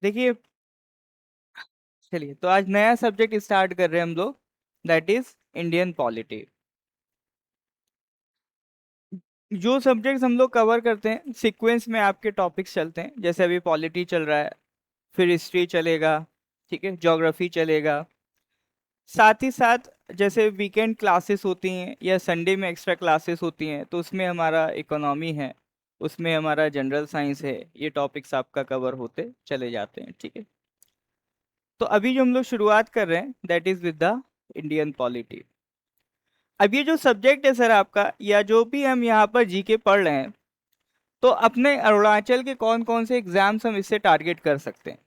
देखिए, चलिए तो आज नया सब्जेक्ट स्टार्ट कर रहे हैं हम लोग, दैट इज इंडियन पॉलिटी। जो सब्जेक्ट्स हम लोग कवर करते हैं सीक्वेंस में आपके टॉपिक्स चलते हैं, जैसे अभी पॉलिटी चल रहा है, फिर हिस्ट्री चलेगा, ठीक है, ज्योग्राफी चलेगा। साथ ही साथ जैसे वीकेंड क्लासेस होती हैं या संडे में एक्स्ट्रा क्लासेस होती हैं, तो उसमें हमारा इकोनॉमी है, उसमें हमारा जनरल साइंस है, ये टॉपिक्स आपका कवर होते चले जाते हैं, ठीक है। तो अभी जो हम लोग शुरुआत कर रहे हैं that is with the Indian polity. अब ये जो सब्जेक्ट है सर आपका, या जो भी हम यहाँ पर जीके पढ़ रहे हैं, तो अपने अरुणाचल के कौन कौन से एग्जाम्स हम इससे टारगेट कर सकते हैं।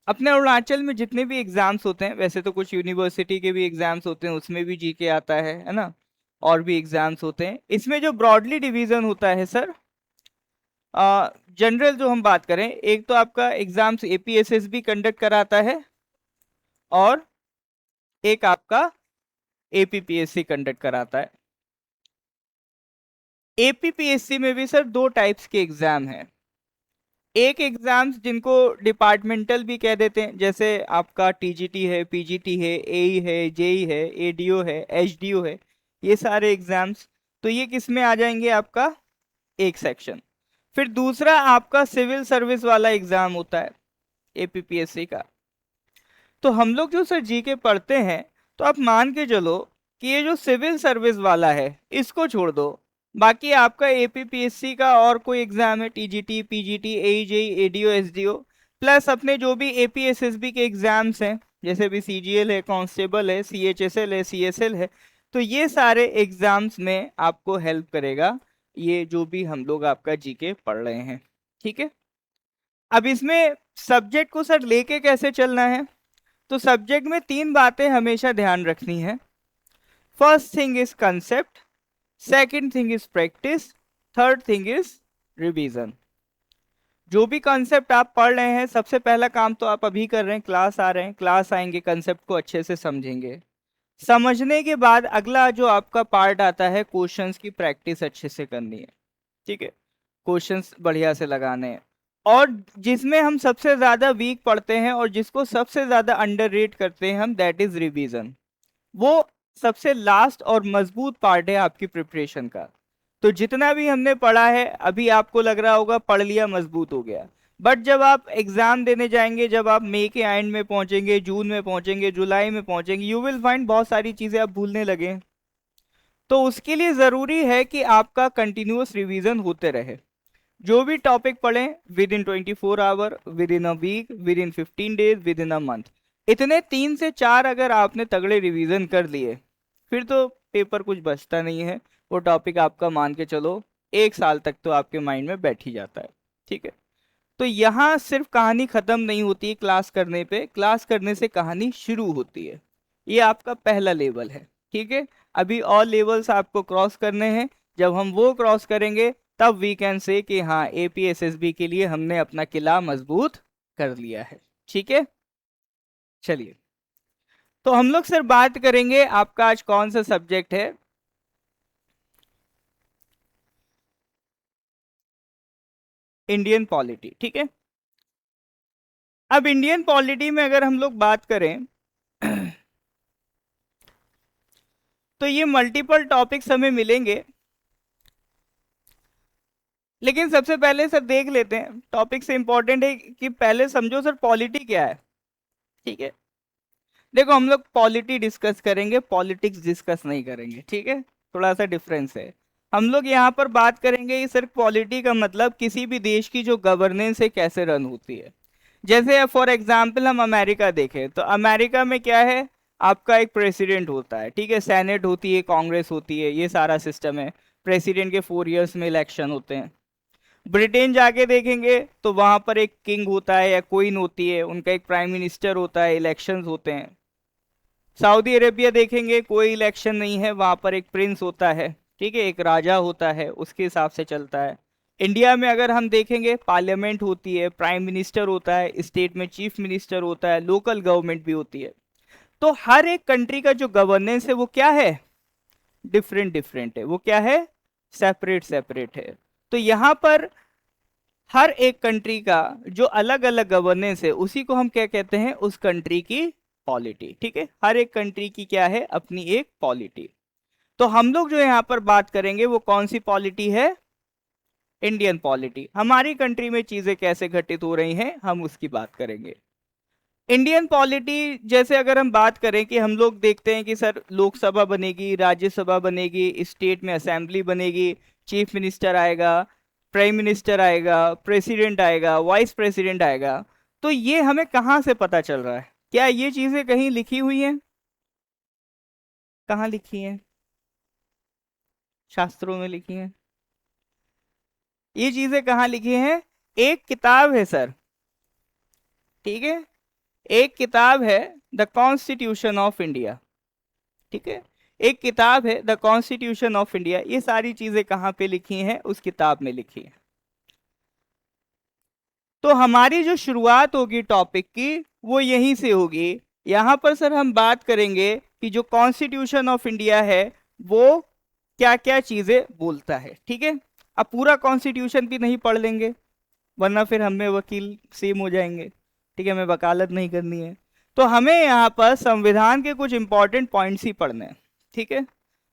अपने अरुणाचल में जितने भी एग्जाम्स होते हैं, वैसे तो कुछ यूनिवर्सिटी के भी एग्जाम्स होते हैं, उसमें भी जीके आता है ना, और भी एग्जाम्स होते हैं। इसमें जो ब्रॉडली डिवीजन होता है सर, जनरल जो हम बात करें, एक तो आपका एग्जाम्स एपीएसएसबी कंडक्ट कराता है, और एक आपका एपीपीएससी कंडक्ट कराता है। एपीपीएससी में भी सर दो टाइप्स के एग्जाम हैं। एक एग्जाम्स जिनको डिपार्टमेंटल भी कह देते हैं, जैसे आपका टीजीटी है, पीजीटी है, एई है, जेई है, एडीओ है, एचडीओ है, ये सारे एग्जाम्स। तो ये किस में आ जाएंगे, आपका एक सेक्शन। फिर दूसरा आपका सिविल सर्विस वाला एग्जाम होता है एपीपीएससी का। तो हम लोग जो सर जीके पढ़ते हैं, तो आप मान के चलो कि ये जो सिविल सर्विस वाला है इसको छोड़ दो, बाकी आपका एपीपीएससी का और कोई एग्जाम है, TGT, PGT, एईजेई, ADO, SDO, plus अपने जो भी एपीएसएसबी के एग्जाम्स हैं, जैसे भी सीजीएल है, कांस्टेबल है, सीएचएसएल है, सीएसएल है, तो ये सारे एग्जाम्स में आपको हेल्प करेगा ये जो भी हम लोग आपका जीके पढ़ रहे हैं, ठीक है। अब इसमें सब्जेक्ट को सर लेके कैसे चलना है, तो सब्जेक्ट में तीन बातें हमेशा ध्यान रखनी है। First thing is concept, second thing is practice, third thing is revision. जो भी कंसेप्ट आप पढ़ रहे हैं, सबसे पहला काम तो आप अभी कर रहे हैं, क्लास आ रहे हैं, क्लास आएंगे, कंसेप्ट को अच्छे से समझेंगे। समझने के बाद अगला जो आपका पार्ट आता है, क्वेश्चंस की प्रैक्टिस अच्छे से करनी है, ठीक है, क्वेश्चंस बढ़िया से लगाने हैं। और जिसमें हम सबसे ज्यादा वीक पढ़ते हैं और जिसको सबसे ज्यादा अंडररेट करते हैं हम, दैट इज रिवीजन। वो सबसे लास्ट और मजबूत पार्ट है आपकी प्रिपरेशन का। तो जितना भी हमने पढ़ा है अभी, आपको लग रहा होगा पढ़ लिया, मजबूत हो गया, बट जब आप एग्जाम देने जाएंगे, जब आप मई के एंड में पहुंचेंगे, जून में पहुंचेंगे, जुलाई में पहुंचेंगे, यू विल फाइंड बहुत सारी चीजें आप भूलने लगे। तो उसके लिए जरूरी है कि आपका कंटिन्यूअस रिवीजन होते रहे। जो भी टॉपिक पढ़ें, within 24 hour, within a week, within 15 days, within a month, इतने 3 से 4 अगर आपने तगड़े रिवीजन कर लिए, फिर तो पेपर कुछ बचता नहीं है। वो टॉपिक आपका मान के चलो 1 साल तक तो आपके माइंड में बैठ ही जाता है, ठीक है। तो यहाँ सिर्फ कहानी खत्म नहीं होती है क्लास करने पे, क्लास करने से कहानी शुरू होती है। ये आपका पहला लेवल है, ठीक है। अभी और लेवल्स आपको क्रॉस करने हैं। जब हम वो क्रॉस करेंगे, तब वी कैन से कि हाँ, एपीएसएसबी के लिए हमने अपना किला मजबूत कर लिया है, ठीक है। चलिए, तो हम लोग सर बात करेंगे, आपका आज कौन सा सब्जेक्ट है, इंडियन पॉलिटी, ठीक है। अब इंडियन पॉलिटी में अगर हम लोग बात करें तो ये मल्टीपल टॉपिक्स हमें मिलेंगे, लेकिन सबसे पहले सर देख लेते हैं, टॉपिक से इंपॉर्टेंट है कि पहले समझो सर पॉलिटी क्या है, ठीक है। देखो, हम लोग पॉलिटी डिस्कस करेंगे, पॉलिटिक्स डिस्कस नहीं करेंगे, ठीक है, थोड़ा सा डिफरेंस है। हम लोग यहाँ पर बात करेंगे कि सर पॉलिटी का मतलब किसी भी देश की जो गवर्नेंस है कैसे रन होती है। जैसे फॉर एग्जाम्पल हम अमेरिका देखें, तो अमेरिका में क्या है, आपका एक प्रेसिडेंट होता है, ठीक है, सेनेट होती है, कांग्रेस होती है, ये सारा सिस्टम है। प्रेसिडेंट के 4 इयर्स में इलेक्शन होते हैं। ब्रिटेन जाके देखेंगे तो वहां पर एक किंग होता है या क्वीन होती है, उनका एक प्राइम मिनिस्टर होता है, इलेक्शंस होते हैं। सऊदी अरेबिया देखेंगे, कोई इलेक्शन नहीं है, वहां पर एक प्रिंस होता है, ठीक है, एक राजा होता है, उसके हिसाब से चलता है। इंडिया में अगर हम देखेंगे, पार्लियामेंट होती है, प्राइम मिनिस्टर होता है, स्टेट में चीफ मिनिस्टर होता है, लोकल गवर्नमेंट भी होती है। तो हर एक कंट्री का जो गवर्नेंस है वो क्या है, डिफरेंट डिफरेंट है, वो क्या है, सेपरेट सेपरेट है। तो यहाँ पर हर एक कंट्री का जो अलग अलग गवर्नेंस है उसी को हम क्या कहते हैं, उस कंट्री की पॉलिटी। ठीक है, हर एक कंट्री की क्या है, अपनी एक पॉलिटी। तो हम लोग जो यहाँ पर बात करेंगे वो कौन सी पॉलिटी है, इंडियन पॉलिटी। हमारी कंट्री में चीजें कैसे घटित हो रही हैं हम उसकी बात करेंगे। इंडियन पॉलिटी जैसे अगर हम बात करें कि हम लोग देखते हैं कि सर लोकसभा बनेगी, राज्यसभा बनेगी, स्टेट में असेंबली बनेगी, चीफ मिनिस्टर आएगा, प्राइम मिनिस्टर आएगा, प्रेसिडेंट आएगा, वाइस प्रेसिडेंट आएगा। तो ये हमें कहाँ से पता चल रहा है, क्या ये चीजें कहीं लिखी हुई हैं, कहाँ लिखी हैं, शास्त्रों में लिखी हैं? ये चीजें कहाँ लिखी हैं, एक किताब है सर। ठीक है, एक किताब है द कॉन्स्टिट्यूशन ऑफ इंडिया। ठीक है, एक किताब है द कॉन्स्टिट्यूशन ऑफ इंडिया। ये सारी चीजें कहाँ पे लिखी हैं, उस किताब में लिखी है। तो हमारी जो शुरुआत होगी टॉपिक की वो यहीं से होगी। यहां पर सर हम बात करेंगे कि जो कॉन्स्टिट्यूशन ऑफ इंडिया है वो क्या क्या चीजें बोलता है। ठीक है, अब पूरा कॉन्स्टिट्यूशन भी नहीं पढ़ लेंगे वरना फिर हमें वकील सेम हो जाएंगे। ठीक है, हमें वकालत नहीं करनी है। तो हमें यहाँ पर संविधान के कुछ इंपॉर्टेंट पॉइंट्स ही पढ़ने हैं। ठीक है,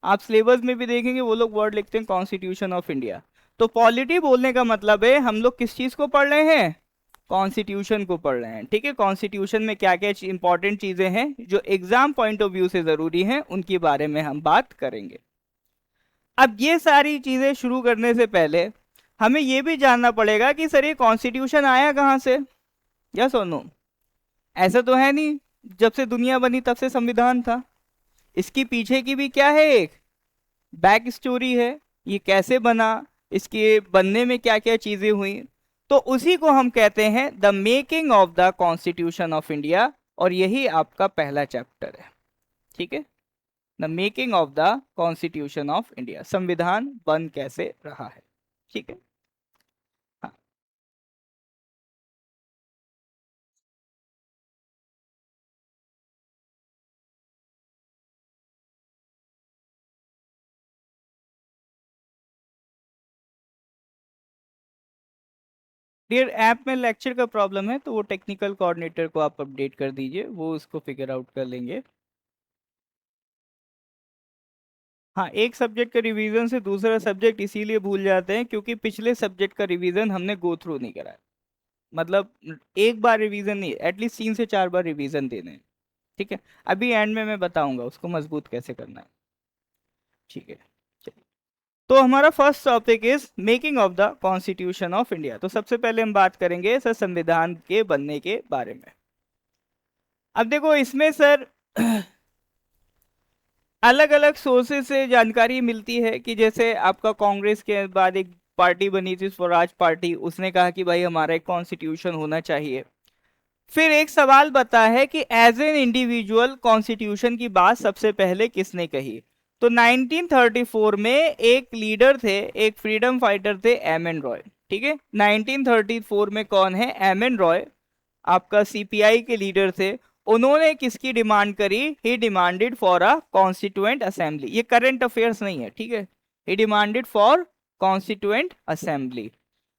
आप सिलेबस में भी देखेंगे वो लोग वर्ड लिखते हैं कॉन्स्टिट्यूशन ऑफ इंडिया। तो पॉलिटी बोलने का मतलब है हम लोग किस चीज को पढ़ रहे हैं, कॉन्स्टिट्यूशन को पढ़ रहे हैं। ठीक है, कॉन्स्टिट्यूशन में क्या क्या इंपॉर्टेंट चीजें हैं जो एग्जाम पॉइंट ऑफ व्यू से जरूरी हैं उनके बारे में हम बात करेंगे। अब ये सारी चीजें शुरू करने से पहले हमें ये भी जानना पड़ेगा कि सर ये कॉन्स्टिट्यूशन आया कहाँ से, या सुनो, ऐसा तो है नहीं जब से दुनिया बनी तब से संविधान था। इसकी पीछे की भी क्या है, एक बैक स्टोरी है, ये कैसे बना, इसके बनने में क्या क्या चीजें हुई। तो उसी को हम कहते हैं the making of the constitution of India, और यही आपका पहला चैप्टर है। ठीक है, the making of the constitution of India, संविधान बन कैसे रहा है। ठीक है, हाँ। डियर ऐप में लेक्चर का प्रॉब्लम है तो वो टेक्निकल कोऑर्डिनेटर को आप अपडेट कर दीजिए, वो उसको फिगर आउट कर लेंगे। हाँ, एक सब्जेक्ट का रिवीजन से दूसरा सब्जेक्ट इसीलिए भूल जाते हैं क्योंकि पिछले सब्जेक्ट का रिवीजन हमने गो थ्रू नहीं करा है। मतलब एक बार रिवीजन नहीं, एटलीस्ट 3 से 4 बार रिवीजन देने हैं। ठीक है, अभी एंड में मैं बताऊंगा उसको मजबूत कैसे करना है। ठीक है, चलिए। तो हमारा first topic is making of the constitution of India. तो सबसे पहले हम बात करेंगे सर संविधान के बनने के बारे में। अब देखो इसमें सर अलग अलग सोर्सेज से जानकारी मिलती है कि जैसे आपका कांग्रेस के बाद एक पार्टी बनी थी स्वराज पार्टी, उसने कहा कि भाई हमारा एक कॉन्स्टिट्यूशन होना चाहिए। फिर एक सवाल बता है कि एज एन इंडिविजुअल कॉन्स्टिट्यूशन की बात सबसे पहले किसने कही। तो 1934 में एक लीडर थे, एक फ्रीडम फाइटर थे, एम एन रॉय। ठीक है, 1934 में कौन है, एम एन रॉय, आपका सीपीआई के लीडर थे। उन्होंने किसकी डिमांड करी, he demanded for a constituent assembly. ये करंट अफेयर्स नहीं है, ठीक है, he demanded for constituent assembly.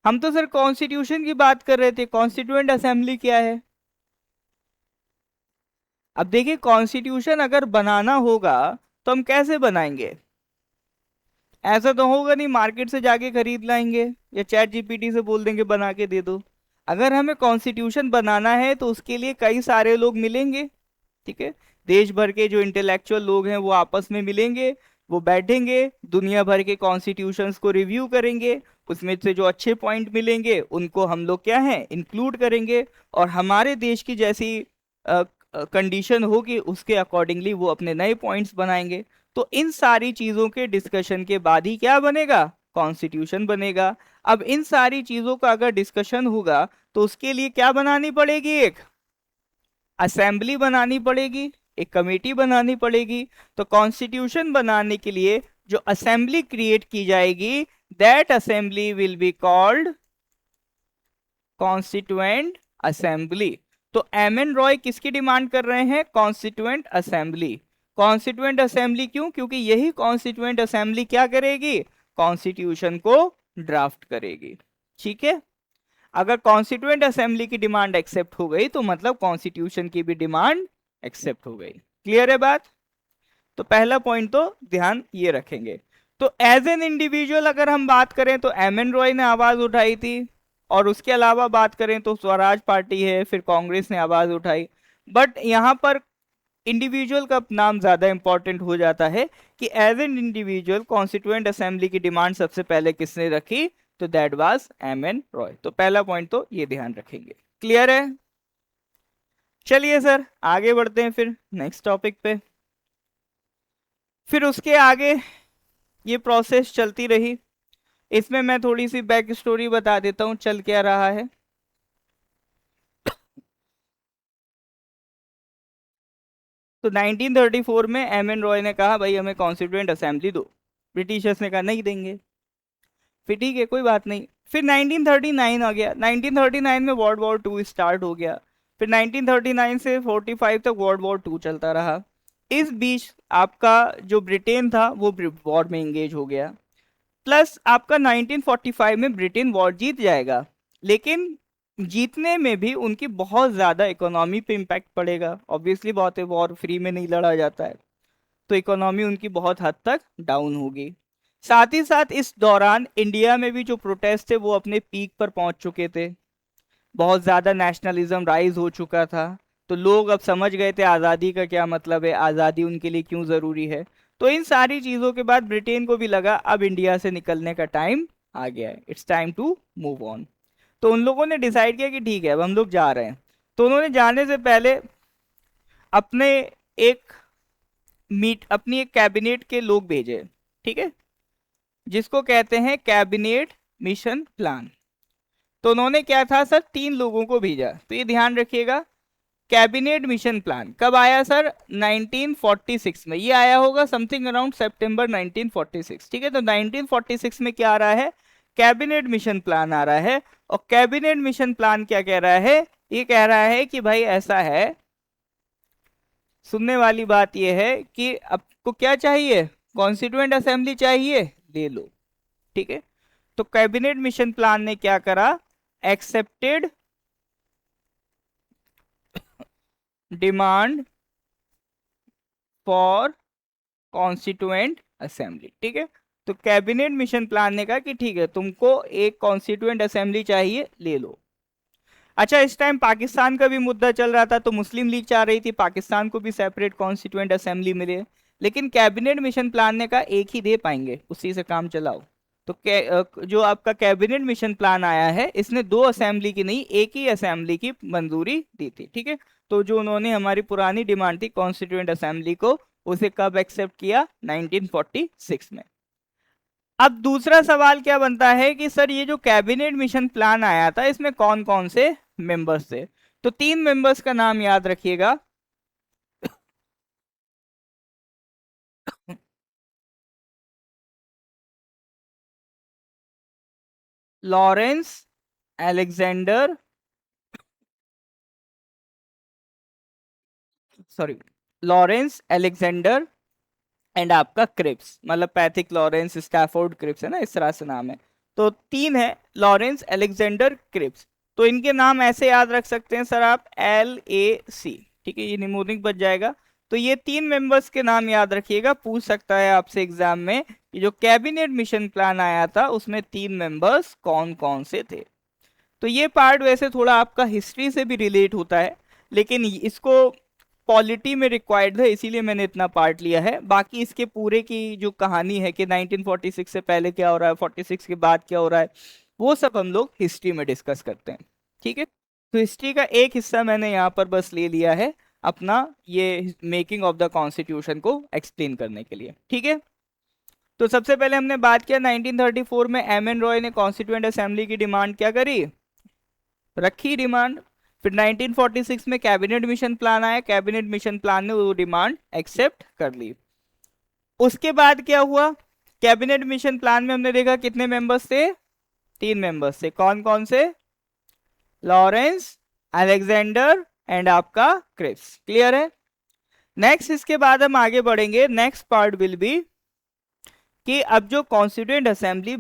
हम तो सर कॉन्स्टिट्यूशन की बात कर रहे थे, कॉन्स्टिट्यूएंट असेंबली क्या है। अब देखिए कॉन्स्टिट्यूशन अगर बनाना होगा तो हम कैसे बनाएंगे, ऐसा तो होगा नहीं मार्केट से जाके खरीद लाएंगे या चैट जीपीटी से बोल देंगे बना के दे दो। अगर हमें कॉन्स्टिट्यूशन बनाना है तो उसके लिए कई सारे लोग मिलेंगे। ठीक है, देश भर के जो इंटेलेक्चुअल लोग हैं वो आपस में मिलेंगे, वो बैठेंगे, दुनिया भर के कॉन्स्टिट्यूशंस को रिव्यू करेंगे, उसमें से जो अच्छे पॉइंट मिलेंगे उनको हम लोग क्या है इंक्लूड करेंगे, और हमारे देश की जैसी कंडीशन होगी उसके अकॉर्डिंगली वो अपने नए पॉइंट्स बनाएंगे। तो इन सारी चीजों के डिस्कशन के बाद ही क्या बनेगा, कॉन्स्टिट्यूशन बनेगा। अब इन सारी चीजों का अगर डिस्कशन होगा तो उसके लिए क्या बनानी पड़ेगी, एक असेंबली बनानी पड़ेगी, एक कमेटी बनानी पड़ेगी। तो कॉन्स्टिट्यूशन बनाने के लिए जो असेंबली क्रिएट की जाएगी that assembly will be called constituent assembly. तो एम एन रॉय किसकी डिमांड कर रहे हैं, कॉन्स्टिट्यूएंट असेंबली। कॉन्स्टिट्यूएंट असेंबली क्यों, क्योंकि यही कॉन्स्टिट्यूएंट असेंबली क्या करेगी, कॉन्स्टिट्यूशन को ड्राफ्ट करेगी। ठीक है, अगर कॉन्स्टिट्यूएंट असेंबली की डिमांड एक्सेप्ट हो गई तो मतलब कॉन्स्टिट्यूशन की भी डिमांड एक्सेप्ट हो गई। क्लियर है बात? तो पहला पॉइंट तो ध्यान ये रखेंगे। तो एज एन इंडिविजुअल अगर हम बात करें तो एम एन रॉय ने आवाज उठाई थी, और उसके अलावा बात करें तो स्वराज पार्टी है, फिर कांग्रेस ने आवाज उठाई। बट यहां पर इंडिविजुअल का नाम ज्यादा इंपॉर्टेंट हो जाता है कि as an individual constituent assembly की डिमांड सबसे पहले किसने रखी, तो that was M N Roy. तो पहला पॉइंट तो ये ध्यान रखेंगे। क्लियर है? चलिए सर आगे बढ़ते हैं फिर नेक्स्ट टॉपिक पे। फिर उसके आगे ये प्रोसेस चलती रही। इसमें मैं थोड़ी सी बैक स्टोरी बता देता हूं चल क्या रहा है। तो 1934 में एम एन रॉय ने कहा भाई हमें कॉन्स्टिट्यूएंट असेंबली दो। ब्रिटिशर्स ने कहा नहीं देंगे। फिर ठीक है कोई बात नहीं। फिर 1939 आ गया। 1939 में वर्ल्ड वॉर टू स्टार्ट हो गया। फिर 1939 से 45 तक वर्ल्ड वॉर टू चलता रहा। इस बीच आपका जो ब्रिटेन था वो वॉर में एंगेज हो गया। प्लस आपका 1945 में ब्रिटेन वॉर जीत जाएगा, लेकिन जीतने में भी उनकी बहुत ज्यादा इकोनॉमी पे इम्पैक्ट पड़ेगा। ऑब्वियसली बहुत है, वॉर फ्री में नहीं लड़ा जाता है, तो इकोनॉमी उनकी बहुत हद तक डाउन होगी। साथ ही साथ इस दौरान इंडिया में भी जो प्रोटेस्ट थे वो अपने पीक पर पहुंच चुके थे। बहुत ज्यादा नेशनलिज्म राइज हो चुका था। तो लोग अब समझ गए थे आज़ादी का क्या मतलब है, आज़ादी उनके लिए क्यों ज़रूरी है। तो इन सारी चीज़ों के बाद ब्रिटेन को भी लगा अब इंडिया से निकलने का टाइम आ गया है, it's time to move on. तो उन लोगों ने डिसाइड किया कि ठीक है अब हम लोग जा रहे हैं। तो उन्होंने जाने से पहले अपने एक अपनी एक कैबिनेट के लोग भेजे, ठीक है, जिसको कहते हैं कैबिनेट मिशन प्लान। तो उन्होंने क्या था सर, 3 लोगों को भेजा। तो ये ध्यान रखिएगा, कैबिनेट मिशन प्लान कब आया सर, 1946 में। ये आया होगा समथिंग अराउंड सितंबर 1946, ठीक है। तो 1946 में क्या आ रहा है, कैबिनेट मिशन प्लान आ रहा है। और कैबिनेट मिशन प्लान क्या कह रहा है, ये कह रहा है कि भाई ऐसा है, सुनने वाली बात यह है कि आपको क्या चाहिए, कॉन्स्टिट्यूएंट असेंबली चाहिए, ले लो, ठीक है। तो कैबिनेट मिशन प्लान ने क्या करा, accepted demand for constituent assembly, ठीक है। तो कैबिनेट मिशन प्लान ने कहा कि ठीक है तुमको एक कॉन्स्टिट्यूएंट असेंबली चाहिए, ले लो। अच्छा इस टाइम पाकिस्तान का भी मुद्दा चल रहा था, तो मुस्लिम लीग चाह रही थी पाकिस्तान को भी सेपरेट कॉन्स्टिट्यूएंट असेंबली मिले। लेकिन कैबिनेट मिशन प्लान ने कहा एक ही दे पाएंगे, उसी से काम चलाओ। तो जो आपका कैबिनेट मिशन प्लान आया है इसने 2 असेंबली की नहीं, एक ही असेंबली की मंजूरी दी थी, ठीक है। तो जो उन्होंने हमारी पुरानी डिमांड थी कॉन्स्टिट्यूएंट असेंबली को, उसे कब एक्सेप्ट किया, 1946 में। अब दूसरा सवाल क्या बनता है कि सर ये जो कैबिनेट मिशन प्लान आया था इसमें कौन कौन से मेंबर्स थे। तो 3 मेंबर्स का नाम याद रखिएगा। Lawrence Alexander, sorry, Lawrence Alexander and आपका क्रिप्स, मतलब पैथिक लॉरेंस स्टैफोर्ड क्रिप्स है ना, इस तरह से नाम है। तो 3 है, लॉरेंस अलेक्जेंडर क्रिप्स। तो इनके नाम ऐसे याद रख सकते हैं सर आप, LAC, ठीक है, ये निमोनिक बच जाएगा। तो ये 3 मेंबर्स के नाम याद रखिएगा, पूछ सकता है आपसे एग्जाम में कि जो कैबिनेट मिशन प्लान आया था उसमें 3 मेंबर्स कौन कौन से थे। तो ये पार्ट वैसे थोड़ा आपका हिस्ट्री से भी रिलेट होता है, लेकिन इसको पॉलिटी में रिक्वायर्ड है इसीलिए मैंने इतना पार्ट लिया है। बाकी इसके पूरे की जो कहानी है कि 1946 से पहले क्या हो रहा है, 46 के बाद क्या हो रहा है, वो सब हम लोग हिस्ट्री में डिस्कस करते हैं, ठीक है। तो हिस्ट्री का एक हिस्सा मैंने यहाँ पर बस ले लिया है अपना ये मेकिंग ऑफ द कॉन्स्टिट्यूशन को एक्सप्लेन करने के लिए, ठीक है। तो सबसे पहले हमने बात किया 1934 में एम एन रॉय ने कॉन्स्टिट्यूएंट असेंबली की डिमांड क्या करी, रखी डिमांड। फिर 1946 में कैबिनेट मिशन प्लान आया, कैबिनेट मिशन प्लान ने वो डिमांड एक्सेप्ट कर ली। उसके बाद क्या हुआ, कैबिनेट मिशन प्लान में हमने देखा कितने मेंबर्स थे, 3 मेंबर्स थे, कौन कौन से, लॉरेंस अलेक्जेंडर एंड आपका क्रिप्स। क्लियर है? नेक्स्ट इसके बाद हम आगे बढ़ेंगे, नेक्स्ट पार्ट विल बी कि अब जो कॉन्स्टिट्यूएंट असेंबली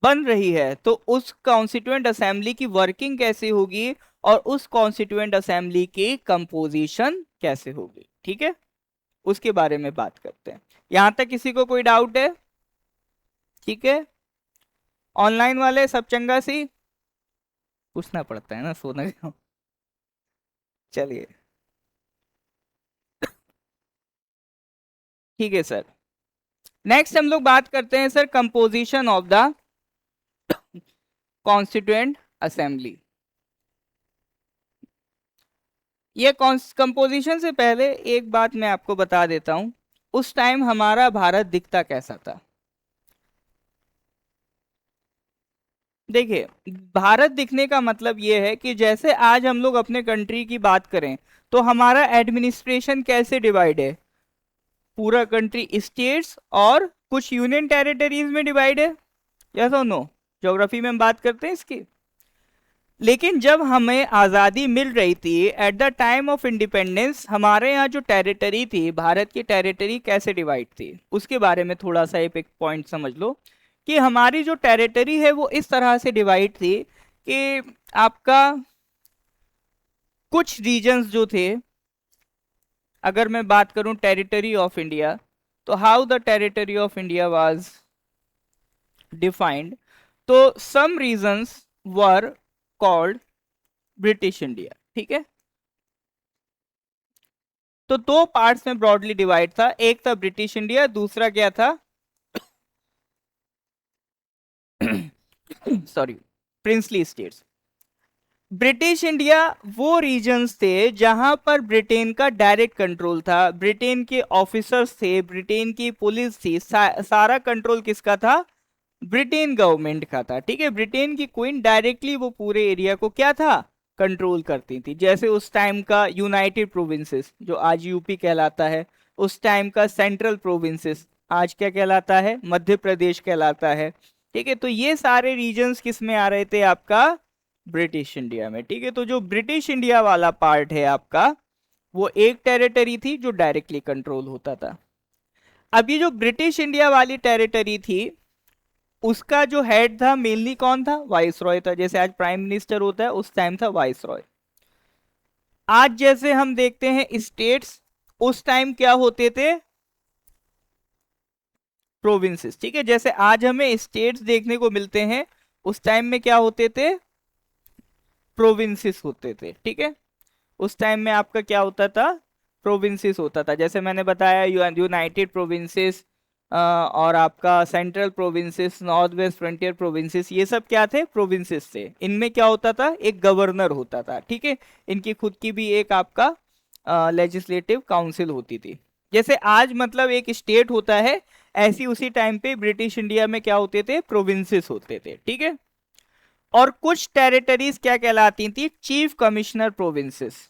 बन रही है, तो उस कॉन्स्टिट्यूएंट असेंबली की वर्किंग कैसे होगी और उस कॉन्स्टिट्यूएंट असेंबली की कंपोजिशन कैसे होगी, ठीक है, उसके बारे में बात करते हैं। यहां तक किसी को कोई डाउट है? ठीक है, ऑनलाइन वाले सब चंगा सी? पूछना पड़ता है ना, सोना क्यों। चलिए, ठीक है सर। नेक्स्ट हम लोग बात करते हैं sir composition of the constituent assembly. ये कंपोजिशन से पहले एक बात मैं आपको बता देता हूं, उस टाइम हमारा भारत दिखता कैसा था। देखिए, भारत दिखने का मतलब ये है कि जैसे आज हम लोग अपने कंट्री की बात करें तो हमारा एडमिनिस्ट्रेशन कैसे डिवाइड है, पूरा कंट्री स्टेट्स और कुछ यूनियन टेरिटरीज में डिवाइड है, यस और नो? ज्योग्राफी में हम बात करते हैं इसकी। लेकिन जब हमें आज़ादी मिल रही थी at the time of independence, हमारे यहाँ जो टेरिटरी थी, भारत की टेरिटरी कैसे डिवाइड थी उसके बारे में थोड़ा सा एक पॉइंट समझ लो कि हमारी जो टेरिटरी है वो इस तरह से डिवाइड थी कि आपका कुछ रीजन्स जो थे, अगर मैं बात करूं टेरिटरी ऑफ इंडिया, तो how the territory of India was defined, तो some regions were called British India, ठीक है। तो दो पार्ट्स में ब्रॉडली डिवाइड था, एक था ब्रिटिश इंडिया, दूसरा क्या था sorry, princely states. British India वो रीजन्स थे जहां पर ब्रिटेन का डायरेक्ट कंट्रोल था, ब्रिटेन के ऑफिसर्स थे, ब्रिटेन की पुलिस थी, सारा कंट्रोल किसका था? ब्रिटेन गवर्नमेंट का था, ठीक है। ब्रिटेन की क्वीन डायरेक्टली वो पूरे एरिया को क्या था? कंट्रोल करती थी। जैसे उस टाइम का यूनाइटेड प्रोविंसेस जो आज यूपी कहलाता है, उस टाइम का सेंट्रल प्रोविंसेस आज क्या कहलाता है? मध्य प्रदेश कहलाता है, ठीक है। तो ये सारे रीजन्स किस में आ रहे थे? आपका ब्रिटिश इंडिया में, ठीक है। तो जो ब्रिटिश इंडिया वाला पार्ट है आपका, वो एक टेरिटरी थी जो डायरेक्टली कंट्रोल होता था। अब ये जो ब्रिटिश इंडिया वाली टेरिटरी थी, उसका जो हेड था मेनली कौन था? वाइस रॉय था। जैसे आज प्राइम मिनिस्टर होता है, उस टाइम था वाइस रॉय। आज जैसे हम देखते हैं स्टेट्स, उस टाइम क्या होते थे? प्रोविंसेस, ठीक है। जैसे आज हमें स्टेट्स देखने को मिलते हैं, उस टाइम में क्या होते थे? प्रोविंसेस होते थे, ठीक है। उस टाइम में आपका क्या होता था? प्रोविंसेस होता था। जैसे मैंने बताया यूनाइटेड प्रोविंसेस और आपका central provinces, north west frontier provinces, ये सब क्या थे? प्रोविंसेस थे। इनमें क्या होता था? एक गवर्नर होता था, ठीक है। इनकी खुद की भी एक आपका लेजिस्लेटिव काउंसिल होती थी। जैसे आज मतलब एक स्टेट होता है, ऐसी उसी टाइम पे ब्रिटिश इंडिया में क्या होते थे? प्रोविंसेस होते थे, ठीक है। और कुछ टेरिटरीज क्या कहलाती थी? Chief commissioner provinces.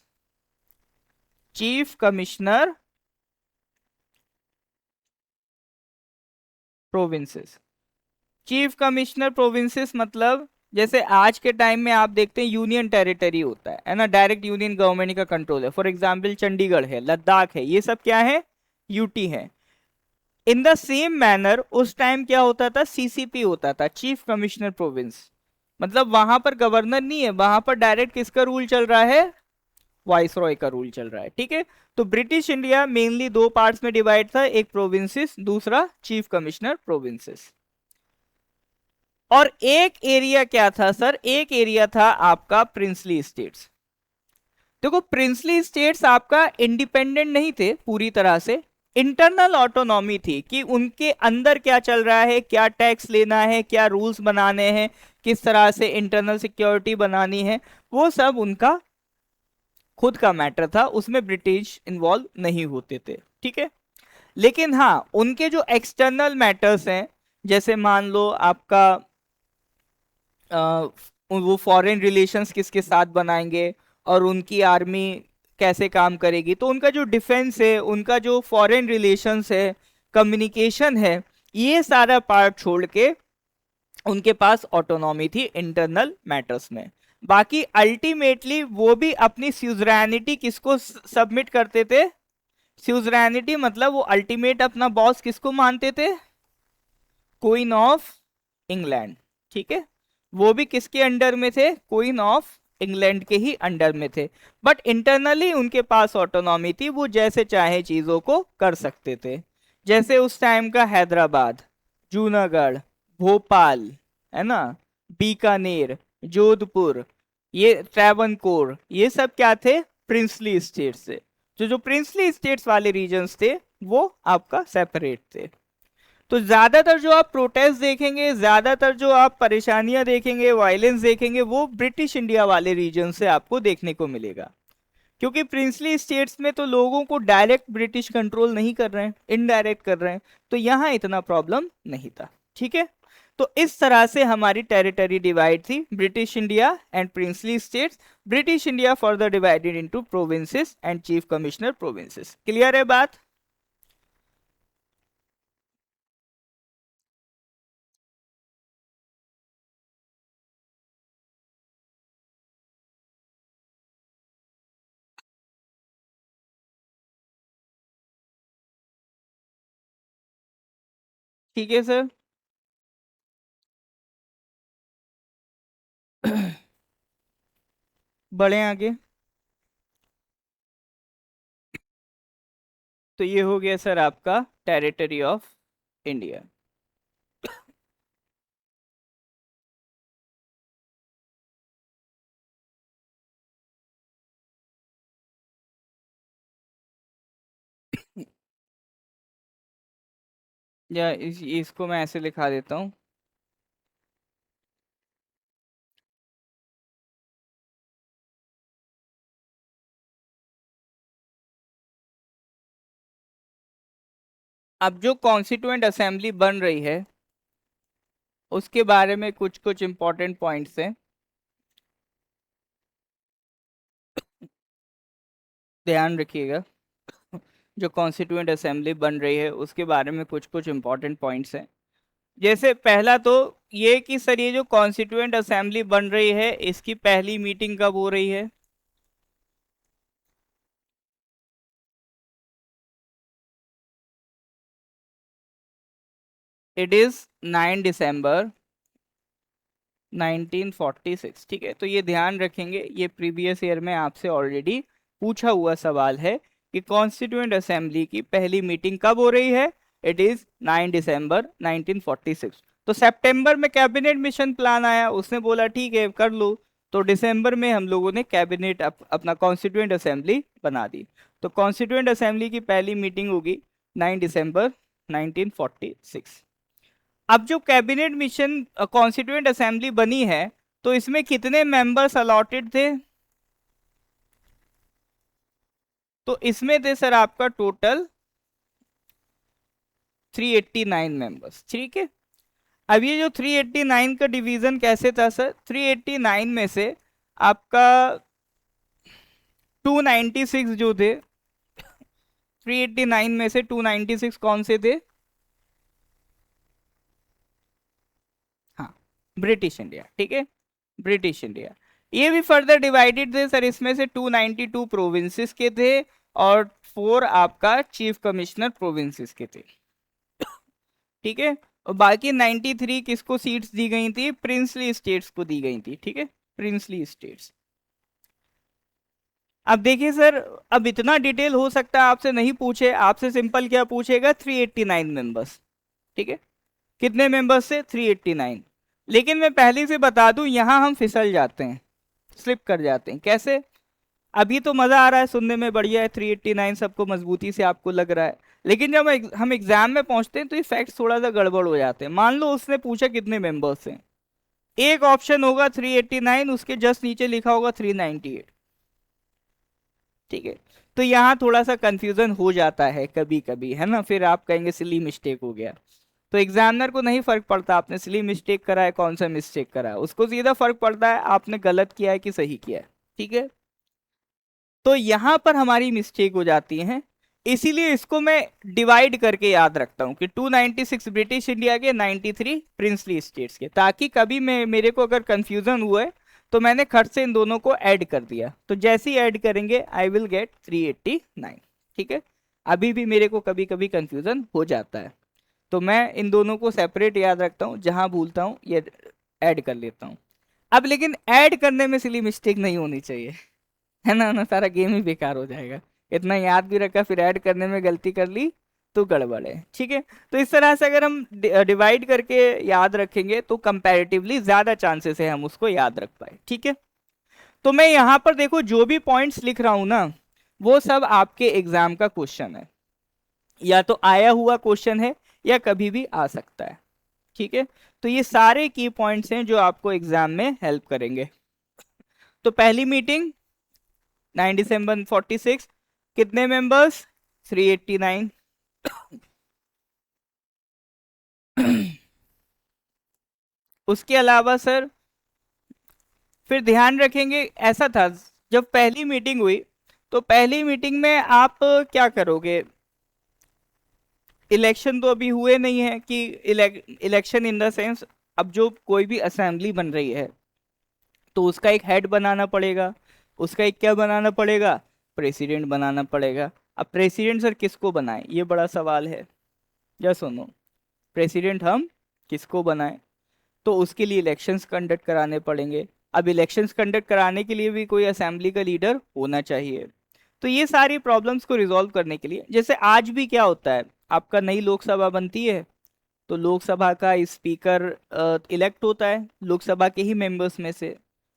Chief commissioner provinces. Chief commissioner provinces मतलब जैसे आज के टाइम में आप देखते हैं यूनियन टेरिटरी होता है ना, डायरेक्ट यूनियन गवर्नमेंट का कंट्रोल है। फॉर एग्जांपल चंडीगढ़ है, लद्दाख है, ये सब क्या है? यूटी है। इन द सेम मैनर उस टाइम क्या होता था? सीसीपी होता था, चीफ कमिश्नर प्रोविंस। मतलब वहां पर गवर्नर नहीं है, वहां पर डायरेक्ट किसका रूल चल रहा है? वाइस रॉय का रूल चल रहा है, ठीक है। तो ब्रिटिश इंडिया मेनली दो पार्ट्स में डिवाइड था, एक प्रोविंसेस, दूसरा चीफ कमिश्नर प्रोविंसेस। और एक एरिया क्या था सर? एक एरिया था आपका प्रिंसली स्टेट्स। देखो, प्रिंसली स्टेट्स आपका इंडिपेंडेंट नहीं थे पूरी तरह से, इंटरनल ऑटोनॉमी थी कि उनके अंदर क्या चल रहा है, क्या टैक्स लेना है, क्या रूल्स बनाने हैं, किस तरह से इंटरनल सिक्योरिटी बनानी है, वो सब उनका खुद का मैटर था, उसमें ब्रिटिश इन्वॉल्व नहीं होते थे, ठीक है। लेकिन हाँ, उनके जो एक्सटर्नल मैटर्स हैं, जैसे मान लो आपका वो फॉरेन रिलेशंस किसके साथ बनाएंगे और उनकी आर्मी कैसे काम करेगी, तो उनका जो डिफेंस है, उनका जो फॉरेन रिलेशंस है, कम्युनिकेशन है, ये सारा पार्ट छोड़ के उनके पास ऑटोनॉमी थी इंटरनल मैटर्स में। बाकी अल्टीमेटली वो भी अपनी स्यूजरैनिटी किसको सबमिट करते थे? स्यूजरैनिटी मतलब वो अल्टीमेट अपना बॉस किसको मानते थे? क्वीन ऑफ इंग्लैंड, ठीक है, वो भी किसके अंडर में थे, क्वीन ऑफ इंग्लैंड के ही अंडर में थे, बट इंटरनली उनके पास ऑटोनॉमी थी, वो जैसे चाहे चीजों को कर सकते थे। जैसे उस टाइम का हैदराबाद, जूनागढ़, भोपाल, है ना, बीकानेर, जोधपुर, ये ट्रैवनकोर, ये सब क्या थे, प्रिंसली स्टेट्स थे। जो प्रिंसली स्टेट्स वाले रीजन्स थे वो आपका सेपरेट थे। तो ज्यादातर जो आप प्रोटेस्ट देखेंगे, ज्यादातर जो आप परेशानियां देखेंगे, वायलेंस देखेंगे, वो ब्रिटिश इंडिया वाले रीजन से आपको देखने को मिलेगा। क्योंकि प्रिंसली स्टेट्स में तो लोगों को डायरेक्ट ब्रिटिश कंट्रोल नहीं कर रहे हैं, इनडायरेक्ट कर रहे हैं, तो यहां इतना प्रॉब्लम नहीं था। ठीक है, तो इस तरह से हमारी टेरिटरी डिवाइड थी, British India and princely states. British India further divided into provinces and chief commissioner provinces. Clear है बात? ठीक है सर। बढ़े आगे। तो ये हो गया सर आपका टेरिटरी ऑफ इंडिया। या इसको मैं ऐसे लिखा देता हूँ। अब जो कॉन्स्टिट्यूएंट असेंबली बन रही है उसके बारे में कुछ कुछ इंपॉर्टेंट पॉइंट्स हैं, ध्यान रखिएगा। जो कॉन्स्टिट्यूएंट असेंबली बन रही है उसके बारे में कुछ कुछ इंपॉर्टेंट पॉइंट्स हैं। जैसे पहला तो ये कि सर ये जो कॉन्स्टिट्यूएंट असेंबली बन रही है इसकी पहली मीटिंग कब हो रही है? इट इज 9 दिसंबर 1946। ठीक है, तो ये ध्यान रखेंगे, ये प्रीवियस ईयर में आपसे ऑलरेडी पूछा हुआ सवाल है कि कॉन्स्टिट्यूएंट असेंबली की पहली मीटिंग कब हो रही है। इट इज 9 दिसंबर 1946। तो सितंबर में कैबिनेट मिशन प्लान आया, उसने बोला ठीक है कर लो, तो दिसंबर में हम लोगों ने कैबिनेट अपना कॉन्स्टिट्यूएंट असेंबली बना दी। तो कॉन्स्टिट्यूएंट असेंबली की पहली मीटिंग होगी 9 दिसंबर 1946। अब जो कैबिनेट मिशन कॉन्स्टिट्यूएंट असेंबली बनी है तो इसमें कितने मेंबर्स अलॉटेड थे? तो इसमें थे सर आपका टोटल 389 मेंबर्स। ठीक है, अब ये जो 389 का डिवीजन कैसे था सर, 389 में से आपका 296 जो थे, 389 में से 296 कौन से थे? हाँ, ब्रिटिश इंडिया। ठीक है, ब्रिटिश इंडिया। ये भी फर्दर डिवाइडेड थे सर, इसमें से 292 प्रोविंसेस के थे और 4 आपका चीफ कमिश्नर प्रोविंसेस के थे। ठीक है, और बाकी 93 किसको सीट्स दी गई थी? प्रिंसली स्टेट्स को दी गई थी। ठीक है, प्रिंसली स्टेट्स। अब देखिए सर, अब इतना डिटेल हो सकता है आपसे नहीं पूछे, आपसे सिंपल क्या पूछेगा, 389 मेंबर्स। ठीक है, कितने मेंबर्स से? 389। लेकिन मैं पहले से बता दूं यहां हम फिसल जाते हैं, स्लिप कर जाते हैं। कैसे? अभी तो मजा आ रहा है सुनने में, बढ़िया है 389 सबको मजबूती से आपको लग रहा है, लेकिन जब हम एग्जाम में पहुंचते हैं तो ये फैक्ट थोड़ा सा गड़बड़ हो जाते हैं। मान लो उसने पूछा कितने मेंबर्स हैं, एक ऑप्शन होगा 389, उसके जस्ट नीचे लिखा होगा 398। ठीक है, तो यहाँ थोड़ा सा कंफ्यूजन हो जाता है कभी कभी, है ना, फिर आप कहेंगे सिली मिस्टेक हो गया। तो एग्जामिनर को नहीं फर्क पड़ता आपने सिली मिस्टेक करा है कौन सा मिस्टेक करा है, उसको सीधा फर्क पड़ता है आपने गलत किया है कि सही किया है। ठीक है, तो यहां पर हमारी मिस्टेक हो जाती है, इसीलिए इसको मैं डिवाइड करके याद रखता हूं कि 296 ब्रिटिश इंडिया के, 93 प्रिंसली स्टेट्स के, ताकि कभी मैं मेरे को अगर कंफ्यूजन हुआ है तो मैंने खट से इन दोनों को ऐड कर दिया, तो जैसे ही ऐड करेंगे आई विल गेट 389। ठीक है, अभी भी मेरे को कभी कभी कंफ्यूजन हो जाता है, तो मैं इन दोनों को सेपरेट याद रखता हूँ, जहां भूलता हूँ ये ऐड कर लेता हूँ। अब लेकिन ऐड करने में सिली मिस्टेक नहीं होनी चाहिए, है ना सारा गेम ही बेकार हो जाएगा। इतना याद भी रखा फिर ऐड करने में गलती कर ली तो गड़बड़ है, ठीक है। तो इस तरह से अगर हम डिवाइड करके याद रखेंगे तो कंपैरेटिवली ज्यादा चांसेस है हम उसको याद रख पाए, ठीक है। तो मैं यहाँ पर देखो जो भी पॉइंट्स लिख रहा हूं ना वो सब आपके एग्जाम का क्वेश्चन है, या तो आया हुआ क्वेश्चन है या कभी भी आ सकता है, ठीक है। तो ये सारे की पॉइंट्स हैं जो आपको एग्जाम में हेल्प करेंगे। तो पहली मीटिंग 9 दिसंबर 46, कितने मेंबर्स 389। उसके अलावा सर फिर ध्यान रखेंगे, ऐसा था जब पहली मीटिंग हुई तो पहली मीटिंग में आप क्या करोगे, इलेक्शन तो अभी हुए नहीं है कि इलेक्शन इन द सेंस, अब जो कोई भी असेंबली बन रही है तो उसका एक हेड बनाना पड़ेगा, उसका एक क्या बनाना पड़ेगा, प्रेसिडेंट बनाना पड़ेगा। अब प्रेसिडेंट सर किसको बनाए ये बड़ा सवाल है, या सुनो, प्रेसिडेंट हम किसको बनाए, तो उसके लिए इलेक्शंस कंडक्ट कराने पड़ेंगे। अब इलेक्शंस कंडक्ट कराने के लिए भी कोई असेंबली का लीडर होना चाहिए। तो ये सारी प्रॉब्लम्स को रिजॉल्व करने के लिए, जैसे आज भी क्या होता है, आपका नई लोकसभा बनती है तो लोकसभा का स्पीकर इलेक्ट होता है लोकसभा के ही मेंबर्स में से,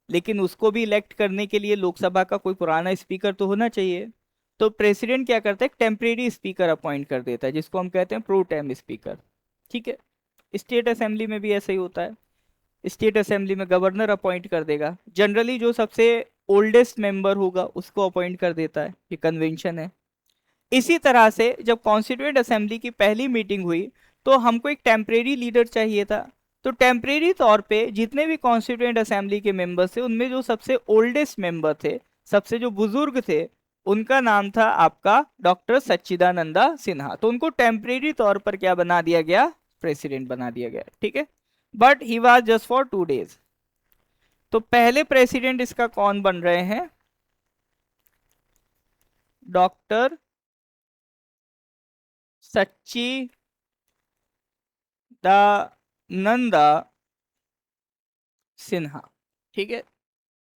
लेकिन उसको भी इलेक्ट करने के लिए लोकसभा का कोई पुराना स्पीकर तो होना चाहिए। तो प्रेसिडेंट क्या करता है, टेम्परेरी स्पीकर अपॉइंट कर देता है जिसको हम कहते हैं प्रो टेम स्पीकर, ठीक है। स्टेट असेंबली में भी ऐसा ही होता है, स्टेट असेंबली में गवर्नर अपॉइंट कर देगा, जनरली जो सबसे ओल्डेस्ट मेंबर होगा उसको अपॉइंट कर देता है, ये कन्वेंशन है। इसी तरह से जब कॉन्स्टिट्यूएंट असेंबली की पहली मीटिंग हुई तो हमको एक टेम्परेरी लीडर चाहिए था। तो टेम्परेरी तौर पे जितने भी कॉन्स्टिट्यूएंट असेंबली के मेंबर्स थे उनमें जो सबसे ओल्डेस्ट मेंबर थे, सबसे जो बुजुर्ग थे, उनका नाम था आपका डॉक्टर सच्चिदानंदा सिन्हा। तो उनको टेम्परेरी तौर पर क्या बना दिया गया, प्रेसिडेंट बना दिया गया, ठीक है। But he was just for 2 days. तो पहले प्रेसिडेंट इसका कौन बन रहे हैं, डॉक्टर सच्चिदानंदा सिन्हा, ठीक है।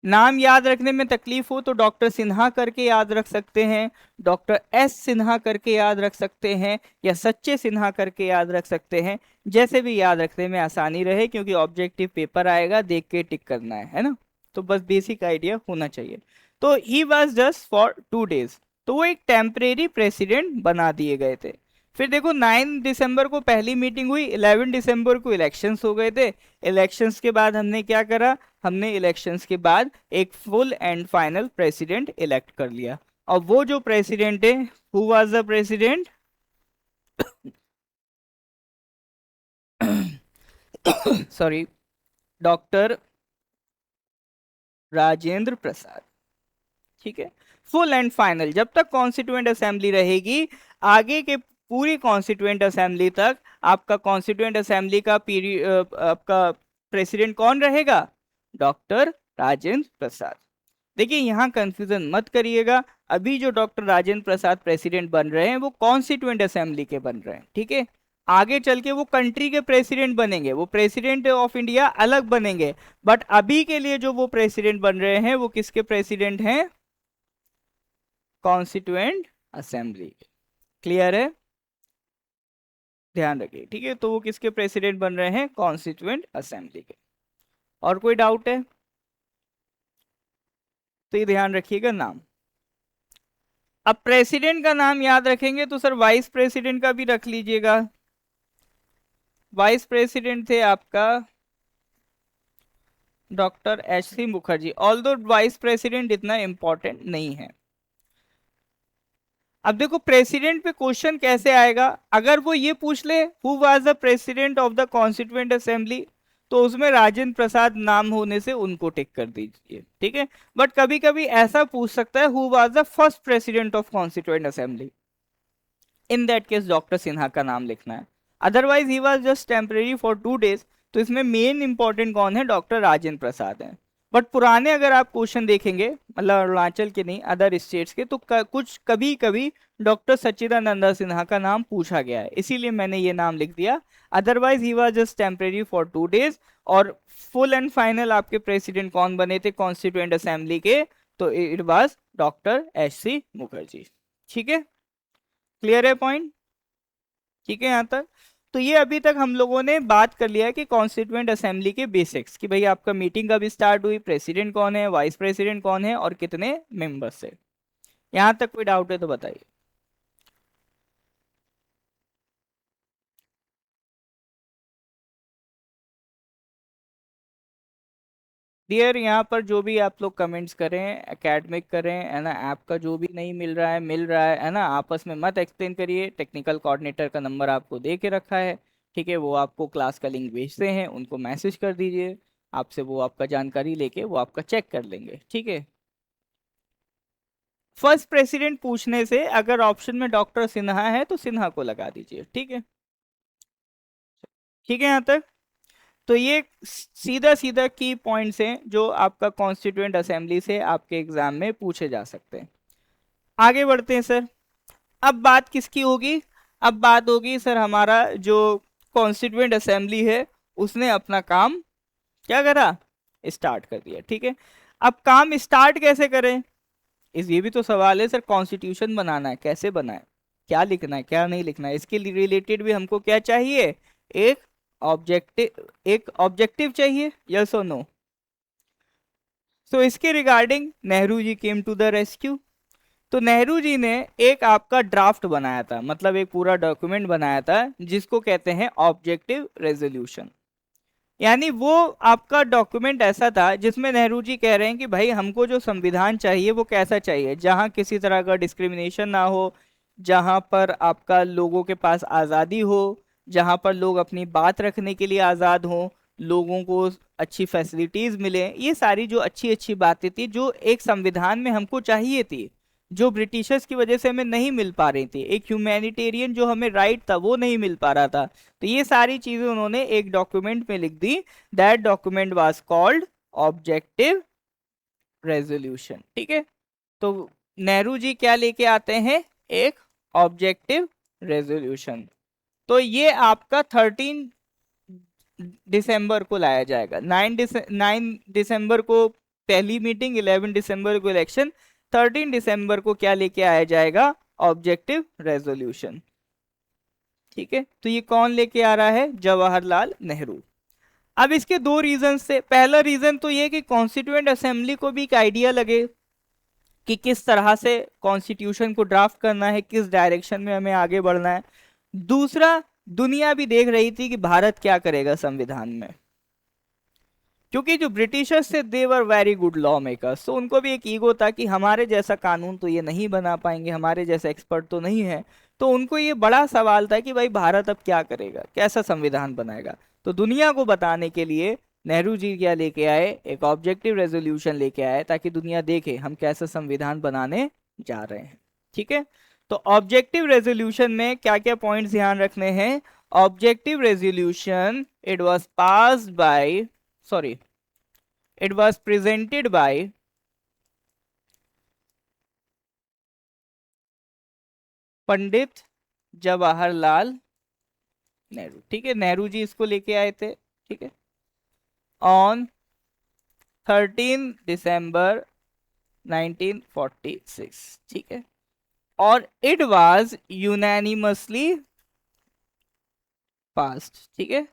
नाम याद रखने में तकलीफ हो तो डॉक्टर सिन्हा करके याद रख सकते हैं, डॉक्टर एस सिन्हा करके याद रख सकते हैं, या सच्चे सिन्हा करके याद रख सकते हैं, जैसे भी याद रखने में आसानी रहे, क्योंकि ऑब्जेक्टिव पेपर आएगा देख के टिक करना है ना। तो बस बेसिक आइडिया होना चाहिए। तो he was just for 2 days, तो वो एक टेम्परेरी प्रेसिडेंट बना दिए गए थे। फिर देखो 9 दिसंबर को पहली मीटिंग हुई, 11 दिसंबर को इलेक्शंस हो गए थे। इलेक्शंस के बाद हमने क्या करा, हमने इलेक्शंस के बाद एक full and final president elect कर लिया। और वो जो प्रेसिडेंट है, who was the president, sorry, doctor Rajendra Prasad, ठीक है। फुल एंड फाइनल, जब तक कॉन्स्टिट्यूएंट असेंबली रहेगी, आगे के पूरी कॉन्स्टिट्यूएंट असेंबली तक आपका कॉन्स्टिट्यूएंट असेंबली का पीरियड, आपका प्रेसिडेंट कौन रहेगा, डॉक्टर राजेंद्र प्रसाद। देखिए यहाँ कंफ्यूजन मत करिएगा, अभी जो डॉक्टर राजेंद्र प्रसाद प्रेसिडेंट बन रहे हैं वो कॉन्स्टिट्यूएंट असेंबली के बन रहे हैं, ठीक है। आगे चल के वो कंट्री के प्रेसिडेंट बनेंगे, वो प्रेसिडेंट ऑफ इंडिया अलग बनेंगे, बट अभी के लिए जो वो प्रेसिडेंट बन रहे हैं वो किसके प्रेसिडेंट हैं, कॉन्स्टिट्यूएंट असेंबली के। क्लियर है, ध्यान रखिए, ठीक है। तो वो किसके प्रेसिडेंट बन रहे हैं, कॉन्स्टिट्यूएंट असेंबली के। और कोई डाउट है तो ये ध्यान रखिएगा नाम। अब प्रेसिडेंट का नाम याद रखेंगे तो सर वाइस प्रेसिडेंट का भी रख लीजिएगा। वाइस प्रेसिडेंट थे आपका doctor H C. Mukherjee, although vice president इतना इंपॉर्टेंट नहीं है। अब देखो प्रेसिडेंट पे क्वेश्चन कैसे आएगा, अगर वो ये पूछ ले who was the president of the constituent assembly, तो उसमें राजेंद्र प्रसाद नाम होने से उनको टिक कर दीजिए, ठीक है। बट कभी कभी ऐसा पूछ सकता है who was the first president of constituent assembly, in that case doctor Sinha का नाम लिखना है। Otherwise he was just temporary for 2 days, तो इसमें मेन इंपॉर्टेंट कौन है, डॉक्टर राजेंद्र प्रसाद है। बट पुराने अगर आप क्वेश्चन देखेंगे, मतलब अरुणाचल के नहीं अदर स्टेट्स के, तो कुछ कभी कभी डॉक्टर सच्चिदानंदा सिन्हा का नाम पूछा गया है, इसीलिए मैंने ये नाम लिख दिया। Otherwise he was just temporary for 2 days. और फुल एंड फाइनल आपके प्रेसिडेंट कौन बने थे कॉन्स्टिट्यूएंट असेंबली के, तो it was doctor H C. Mukherjee. ठीक है, क्लियर है पॉइंट? ठीक है यहाँ तक। तो ये अभी तक हम लोगों ने बात कर लिया है कि कॉन्स्टिट्यूएंट असेंबली के बेसिक्स, कि भाई आपका मीटिंग कब स्टार्ट हुई, प्रेसिडेंट कौन है, वाइस प्रेसिडेंट कौन है और कितने मेंबर्स है। यहाँ तक कोई डाउट है तो बताइए। डियर, यहाँ पर जो भी आप लोग कमेंट्स करें, एकेडमिक करें, है ना, ऐप का जो भी नहीं मिल रहा है मिल रहा है ना, आपस में मत एक्सप्लेन करिए। टेक्निकल कोऑर्डिनेटर का नंबर आपको दे के रखा है, ठीक है, वो आपको क्लास का लिंक भेजते हैं, उनको मैसेज कर दीजिए, आपसे वो आपका जानकारी लेके वो आपका चेक कर लेंगे। ठीक है, फर्स्ट प्रेसिडेंट पूछने से अगर ऑप्शन में डॉक्टर सिन्हा है तो सिन्हा को लगा दीजिए। ठीक है, ठीक है यहाँ तक। तो ये सीधा सीधा की पॉइंट्स हैं जो आपका कॉन्स्टिट्यूएंट असेंबली से आपके एग्जाम में पूछे जा सकते हैं। आगे बढ़ते हैं सर। अब बात किसकी होगी? अब बात होगी सर हमारा जो कॉन्स्टिट्यूएंट असेंबली है उसने अपना काम क्या करा, स्टार्ट कर दिया। ठीक है, अब काम स्टार्ट कैसे करें, इस ये भी तो सवाल है सर। कॉन्स्टिट्यूशन बनाना है, कैसे बनाए, क्या लिखना है क्या नहीं लिखना है, इसके रिलेटेड भी हमको क्या चाहिए, एक ऑब्जेक्टिव चाहिए। यस और नो? सो इसके regarding Nehru ji came to the rescue. तो नेहरू जी ने एक आपका ड्राफ्ट बनाया था, मतलब एक पूरा डॉक्यूमेंट बनाया था जिसको कहते हैं ऑब्जेक्टिव रेजोल्यूशन। यानी वो आपका डॉक्यूमेंट ऐसा था जिसमें नेहरू जी कह रहे हैं कि भाई हमको जो संविधान चाहिए वो कैसा चाहिए, जहां किसी तरह का डिस्क्रिमिनेशन ना हो, जहां पर आपका लोगों के पास आज़ादी हो, जहां पर लोग अपनी बात रखने के लिए आज़ाद हों, लोगों को अच्छी फैसिलिटीज मिले, ये सारी जो अच्छी अच्छी बातें थी जो एक संविधान में हमको चाहिए थी, जो ब्रिटिशर्स की वजह से हमें नहीं मिल पा रही थी, एक ह्यूमैनिटेरियन जो हमें राइट था वो नहीं मिल पा रहा था, तो ये सारी चीजें उन्होंने एक डॉक्यूमेंट में लिख दी। That document was called objective resolution. ठीक है, तो नेहरू जी क्या लेके आते हैं, एक ऑब्जेक्टिव रेजोल्यूशन। तो ये आपका 13 दिसंबर को लाया जाएगा। 9 दिसंबर को पहली मीटिंग, 11 दिसंबर को इलेक्शन, 13 दिसंबर को क्या लेके आया जाएगा, ऑब्जेक्टिव रेजोल्यूशन। ठीक है, तो ये कौन लेके आ रहा है, जवाहरलाल नेहरू। अब इसके दो रीजन से, पहला रीजन तो ये कि कॉन्स्टिट्यूएंट असेंबली को भी एक आइडिया लगे कि किस तरह से कॉन्स्टिट्यूशन को ड्राफ्ट करना है, किस डायरेक्शन में हमें आगे बढ़ना है। दूसरा, दुनिया भी देख रही थी कि भारत क्या करेगा संविधान में, क्योंकि जो ब्रिटिशर्स थे they were very good law makers, तो उनको भी एक ईगो था कि हमारे जैसा कानून तो ये नहीं बना पाएंगे, हमारे जैसा एक्सपर्ट तो नहीं है। तो उनको ये बड़ा सवाल था कि भाई भारत अब क्या करेगा, कैसा संविधान बनाएगा। तो दुनिया को बताने के लिए नेहरू जी क्या लेके आए, एक ऑब्जेक्टिव रेजोल्यूशन लेके आए, ताकि दुनिया देखे हम कैसा संविधान बनाने जा रहे हैं। ठीक है, तो ऑब्जेक्टिव रेजोल्यूशन में क्या क्या पॉइंट्स ध्यान रखने हैं। Objective resolution it was passed by, sorry, it was presented by Pandit Jawaharlal Nehru. ठीक है, नेहरू जी इसको लेके आए थे। ठीक है, ऑन 13 दिसंबर 1946। ठीक है, और इट वाज यूनैनिमसली पास्ड। ठीक है,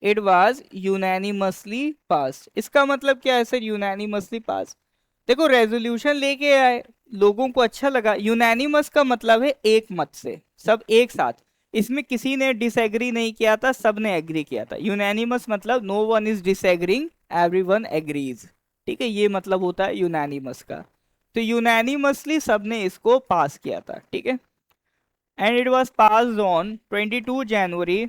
इट वाज यूनैनिमसली पास्ड। इसका मतलब क्या है सर, यूनैनिमसली पास? देखो, रेजोल्यूशन लेके आए, लोगों को अच्छा लगा। यूनैनिमस का मतलब है एक मत से, सब एक साथ, इसमें किसी ने डिसएग्री नहीं किया था, सब ने एग्री किया था। यूनैनिमस मतलब no one is disagreeing, everyone agrees. ठीक है, ये मतलब होता है यूनैनिमस का। तो यूनैनिमसली सबने इसको पास किया था। ठीक है, and it was passed on 22 January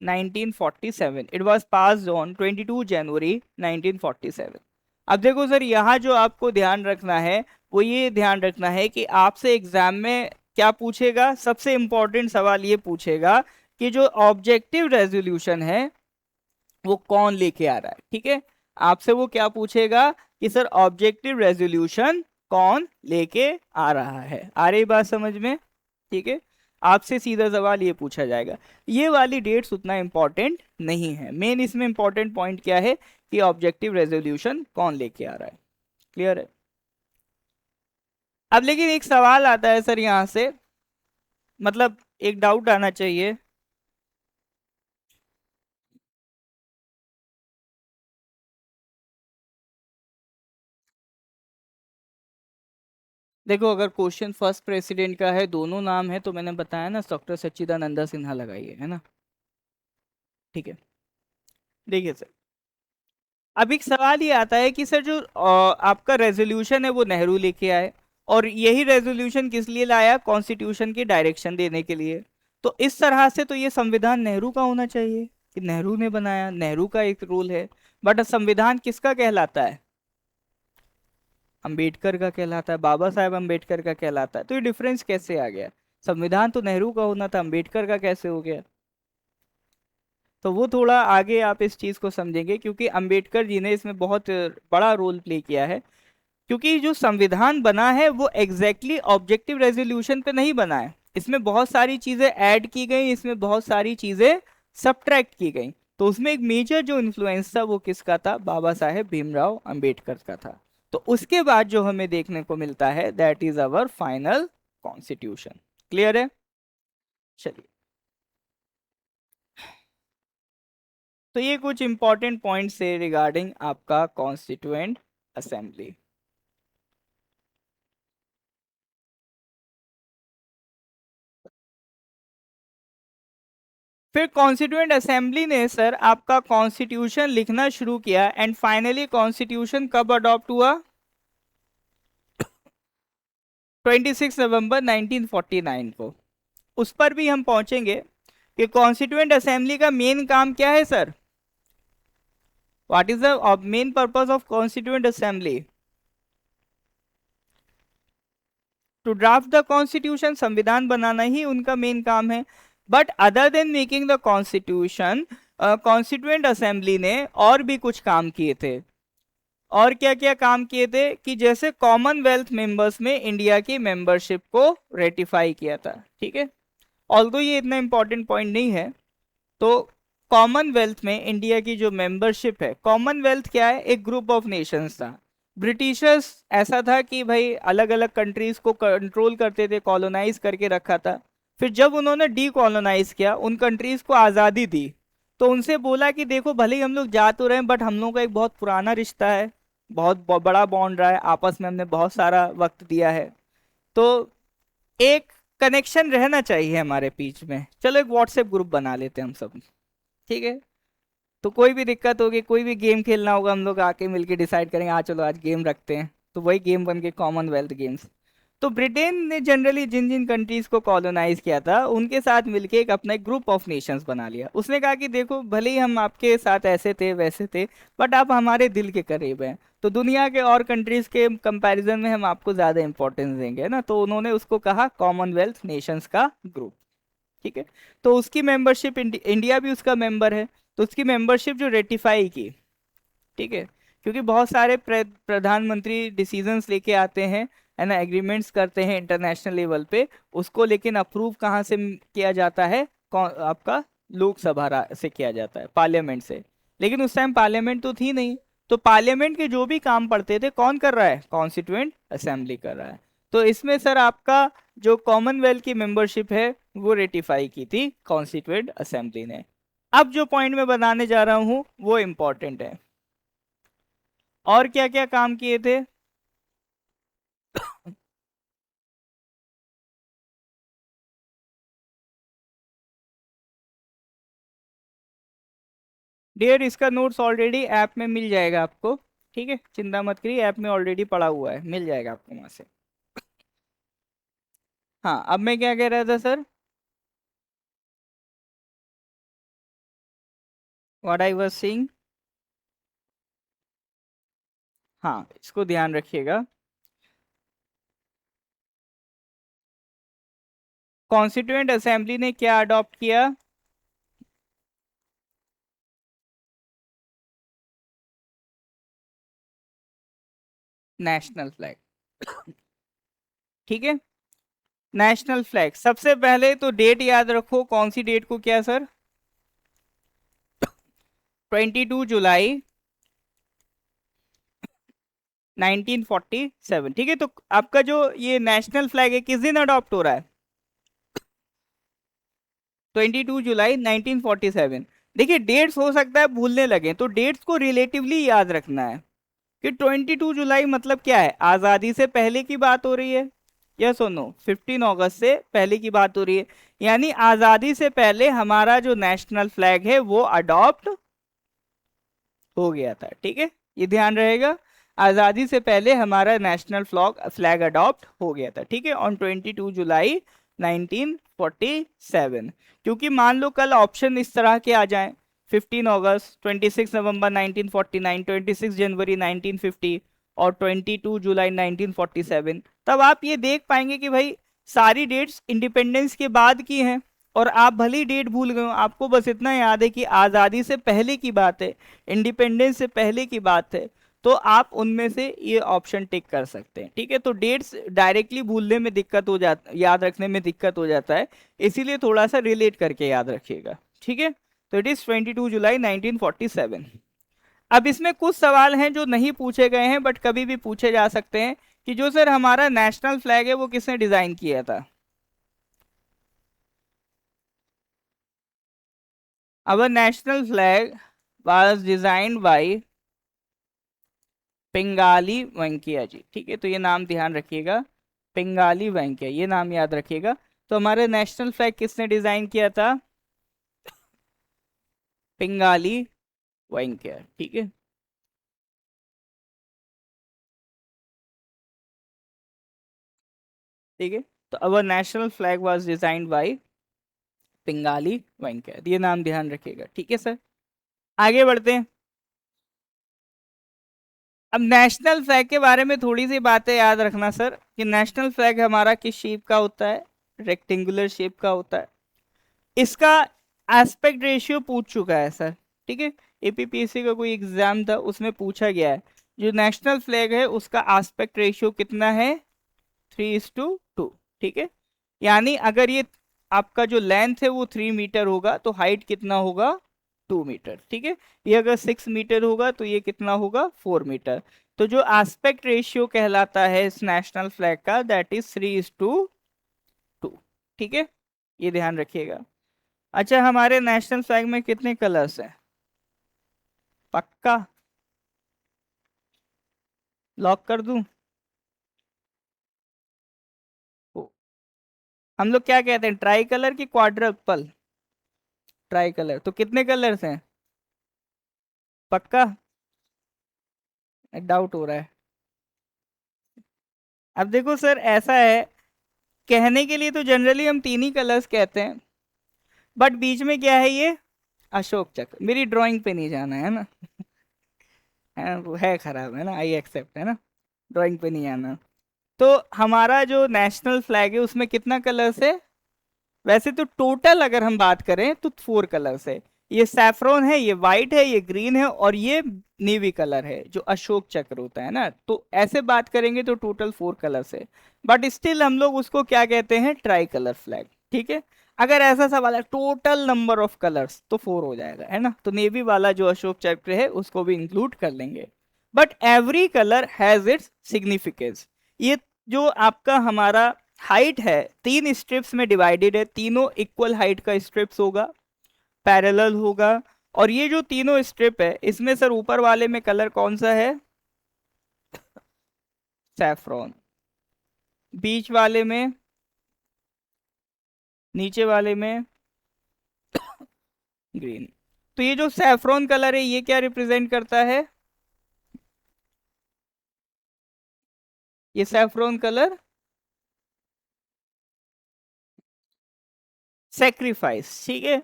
1947। It was passed on 22 जनवरी 1947। अब देखो सर, यहाँ जो आपको ध्यान रखना है वो ये ध्यान रखना है कि आपसे एग्जाम में क्या पूछेगा, सबसे इंपॉर्टेंट सवाल ये पूछेगा कि जो ऑब्जेक्टिव रेजोल्यूशन है वो कौन लेके आ रहा है। ठीक है, आपसे वो क्या पूछेगा कि सर ऑब्जेक्टिव रेजोल्यूशन कौन लेके आ रहा है। आ रही बात समझ में? ठीक है, आपसे सीधा सवाल ये पूछा जाएगा। ये वाली डेट्स उतना इंपॉर्टेंट नहीं है। मेन इसमें इंपॉर्टेंट पॉइंट क्या है कि ऑब्जेक्टिव रेजोल्यूशन कौन लेके आ रहा है। क्लियर है? अब लेकिन एक सवाल आता है सर यहाँ से, मतलब एक डाउट आना चाहिए। देखो अगर क्वेश्चन फर्स्ट प्रेसिडेंट का है, दोनों नाम है, तो मैंने बताया ना डॉक्टर सच्चिदानंद सिन्हा लगाइए, है ना। ठीक है। देखिए सर, अब एक सवाल ये आता है कि सर जो आपका रेजोल्यूशन है वो नेहरू लेके आए, और यही रेजोल्यूशन किस लिए लाया? कॉन्स्टिट्यूशन की डायरेक्शन देने के लिए। तो इस तरह से तो ये संविधान नेहरू का होना चाहिए कि नेहरू ने बनाया, नेहरू का एक रूल है। बट संविधान किसका कहलाता है? अंबेडकर का कहलाता है, बाबा साहेब अंबेडकर का कहलाता है। तो ये डिफरेंस कैसे आ गया? संविधान तो नेहरू का होना था, अंबेडकर का कैसे हो गया? तो वो थोड़ा आगे आप इस चीज को समझेंगे, क्योंकि अंबेडकर जी ने इसमें बहुत बड़ा रोल प्ले किया है। क्योंकि जो संविधान बना है वो एग्जैक्टली ऑब्जेक्टिव रेजोल्यूशन पे नहीं बना है। इसमें बहुत सारी चीजें ऐड की गई, इसमें बहुत सारी चीजें सब्ट्रैक्ट की गई। तो उसमें एक मेजर जो इन्फ्लुएंस था वो किसका था? बाबा साहेब भीमराव अंबेडकर का था। तो उसके बाद जो हमें देखने को मिलता है that is our final constitution. Clear है? चलिए, तो ये कुछ इंपॉर्टेंट पॉइंट्स है रिगार्डिंग आपका कॉन्स्टिट्यूएंट असेंबली। फिर कॉन्स्टिट्यूएंट असेंबली ने सर आपका कॉन्स्टिट्यूशन लिखना शुरू किया, एंड फाइनली कॉन्स्टिट्यूशन कब अडॉप्ट हुआ? 26 नवंबर 1949 को। उस पर भी हम पहुंचेंगे कि कॉन्स्टिट्यूएंट असेंबली का मेन काम क्या है sir. What is the main purpose of constituent assembly? To draft the constitution, संविधान बनाना ही उनका मेन काम है। But other than making the constitution, constituent assembly ने और भी कुछ काम किए थे। और क्या क्या काम किए थे कि जैसे कॉमनवेल्थ मेंबर्स में इंडिया की मेंबरशिप को रेटिफाई किया था। ठीक है। ऑल्दो ये इतना इंपॉर्टेंट पॉइंट नहीं है। तो कॉमनवेल्थ में इंडिया की जो मेंबरशिप है, कॉमनवेल्थ क्या है? एक ग्रुप ऑफ नेशंस था। ब्रिटिशर्स ऐसा था कि भाई अलग अलग कंट्रीज को कंट्रोल करते थे, कॉलोनाइज करके रखा था। फिर जब उन्होंने डी कॉलोनाइज किया, उन कंट्रीज को आज़ादी दी, तो उनसे बोला कि देखो भले ही हम लोग जा तो रहे हैं, बट हम लोग का एक बहुत पुराना रिश्ता है, बहुत बड़ा बॉन्ड रहा है, आपस में हमने बहुत सारा वक्त दिया है। तो एक कनेक्शन रहना चाहिए हमारे बीच में, चलो एक व्हाट्सएप ग्रुप बना लेते हैं हम सब। ठीक है। तो कोई भी दिक्कत होगी, कोई भी गेम खेलना होगा, हम लोग आके मिलके डिसाइड करेंगे, आ चलो आज गेम रखते हैं, तो वही गेम बन के कॉमनवेल्थ गेम्स। तो ब्रिटेन ने जनरली जिन जिन कंट्रीज को कॉलोनाइज किया था उनके साथ मिलके एक अपना एक ग्रुप ऑफ नेशंस बना लिया। उसने कहा कि देखो भले ही हम आपके साथ ऐसे थे वैसे थे, बट आप हमारे दिल के करीब हैं, तो दुनिया के और कंट्रीज के कंपैरिजन में हम आपको ज्यादा इंपॉर्टेंस देंगे ना। तो उन्होंने उसको कहा कॉमनवेल्थ नेशंस का ग्रुप। ठीक है। तो उसकी मेंबरशिप, इंडिया भी उसका मेंबर है, तो उसकी मेंबरशिप जो रेटिफाई की। ठीक है। क्योंकि बहुत सारे प्रधानमंत्री डिसीजंस लेके आते हैं, है ना, एग्रीमेंट्स करते हैं इंटरनेशनल लेवल पे, उसको लेकिन अप्रूव कहाँ से किया जाता है? आपका लोकसभा से किया जाता है, पार्लियामेंट से। लेकिन उस टाइम पार्लियामेंट तो थी नहीं। तो पार्लियामेंट के जो भी काम पड़ते थे कौन कर रहा है? कॉन्स्टिट्यूएंट असेंबली कर रहा है। तो इसमें सर आपका जो कॉमनवेल्थ की मेंबरशिप है वो रेटिफाई की थी कॉन्स्टिट्यूएंट असेंबली ने। अब जो पॉइंट मैं बताने जा रहा हूं वो इंपॉर्टेंट है। और क्या क्या काम किए थे? डियर, इसका नोट्स ऑलरेडी ऐप में मिल जाएगा आपको। ठीक है, चिंता मत करिए, ऐप में ऑलरेडी पड़ा हुआ है, मिल जाएगा आपको वहां से। हाँ, अब मैं क्या कह रहा था sir? What I was saying. हाँ, इसको ध्यान रखिएगा। कॉन्स्टिट्यूएंट असेंबली ने क्या अडॉप्ट किया? National flag. ठीक है। नेशनल फ्लैग, सबसे पहले तो डेट याद रखो, कौन सी डेट को, क्या सर? 22 जुलाई 1947, ठीक है। तो आपका जो ये नेशनल फ्लैग है किस दिन अडॉप्ट हो रहा है? 22 जुलाई 1947। देखिए डेट्स हो सकता है भूलने लगे, तो डेट्स को रिलेटिवली याद रखना है कि 22 जुलाई मतलब क्या है, आजादी से पहले की बात हो रही है। यस और नो? 15 अगस्त से पहले की बात हो रही है, यानी आजादी से पहले हमारा जो नेशनल फ्लैग है वो अडॉप्ट हो गया था, ठीक है, ये ध्यान रहेगा। आजादी से पहले हमारा नेशनल फ्लैग अडॉप्ट हो गया था, ठीक है, ऑन 22 जुलाई 1947। क्योंकि मान लो कल ऑप्शन इस तरह के आ जाएं, 15 अगस्त, 26 नवंबर 1949, 26 जनवरी 1950 और 22 जुलाई 1947, तब आप ये देख पाएंगे कि भाई सारी डेट्स इंडिपेंडेंस के बाद की हैं। और आप भली डेट भूल गए हो, आपको बस इतना याद है कि आज़ादी से पहले की बात है, इंडिपेंडेंस से पहले की बात है, तो आप उनमें से ये ऑप्शन टिक कर सकते हैं, ठीक है। तो डेट्स डायरेक्टली भूलने में दिक्कत हो जाता, याद रखने में दिक्कत हो जाता है, इसीलिए थोड़ा सा रिलेट करके याद रखिएगा, ठीक है। तो इट इज 22 जुलाई 1947। अब इसमें कुछ सवाल हैं जो नहीं पूछे गए हैं बट कभी भी पूछे जा सकते हैं, कि जो सर हमारा नेशनल फ्लैग है वो किसने डिजाइन किया था? Our national flag was designed by Pingali Venkaiah जी, ठीक है। तो ये नाम ध्यान रखिएगा, पिंगाली वेंकैया, ये नाम याद रखिएगा। तो हमारे नेशनल फ्लैग किसने डिजाइन किया था? पिंगाली वेंकैया, ठीक है। ठीक है, तो our national flag was designed bye Pingali Venkaiah, ये नाम ध्यान रखिएगा, ठीक है सर। आगे बढ़ते हैं। अब नेशनल फ्लैग के बारे में थोड़ी सी बातें याद रखना सर, कि नेशनल फ्लैग हमारा किस शेप का होता है? रेक्टेंगुलर शेप का होता है। इसका एस्पेक्ट रेशियो पूछ चुका है सर, ठीक है। एपीपीएससी का कोई एग्जाम था उसमें पूछा गया है, जो नेशनल फ्लैग है उसका एस्पेक्ट रेशियो कितना है? 3:2, ठीक है। यानी अगर ये आपका जो लेंथ है वो 3 मीटर होगा तो हाइट कितना होगा? 2 मीटर, ठीक है। ये अगर 6 मीटर होगा तो ये कितना होगा? 4 मीटर। तो जो एस्पेक्ट रेशियो कहलाता है इस नेशनल फ्लैग का, दैट इज 3:2, ठीक है, ये ध्यान रखिएगा। अच्छा, हमारे नेशनल फ्लैग में कितने कलर्स हैं? पक्का लॉक कर दूं? ओ, हम लोग क्या कहते हैं, ट्राई कलर की क्वाड्रपल? ट्राई कलर, तो कितने कलर्स हैं? पक्का? डाउट हो रहा है? अब देखो सर, ऐसा है, कहने के लिए तो जनरली हम तीन ही कलर्स कहते हैं, बट बीच में क्या है ये? अशोक चक्र। मेरी ड्राइंग पे नहीं जाना है ना, है वो है खराब, है ना, आई एक्सेप्ट, है ना, ड्राइंग पे नहीं आना। तो हमारा जो नेशनल फ्लैग है उसमें कितना कलर्स है? वैसे तो टोटल अगर हम बात करें तो 4 कलर्स है। ये सैफरॉन है, ये वाइट है, ये ग्रीन है और ये नेवी कलर है जो अशोक चक्र होता है ना। तो ऐसे बात करेंगे तो टोटल 4 कलर्स है, बट स्टिल हम लोग उसको क्या कहते हैं? ट्राई कलर फ्लैग, ठीक है। अगर ऐसा सवाल है टोटल नंबर ऑफ कलर्स तो 4 हो जाएगा, है ना। तो नेवी वाला जो अशोक चक्र है उसको भी इंक्लूड कर लेंगे। But every colour has its significance. ये जो आपका हमारा हाइट है 3 स्ट्रिप्स में डिवाइडेड है, तीनों इक्वल हाइट का स्ट्रिप्स होगा, पैरेलल होगा। और ये जो तीनों स्ट्रिप है इसमें सर ऊपर वाले में कलर कौन सा है? सैफरॉन। बीच वाले में, नीचे वाले में ग्रीन। तो ये जो सैफरॉन कलर है ये क्या रिप्रेजेंट करता है? ये सैफरॉन कलर सेक्रीफाइस, ठीक है।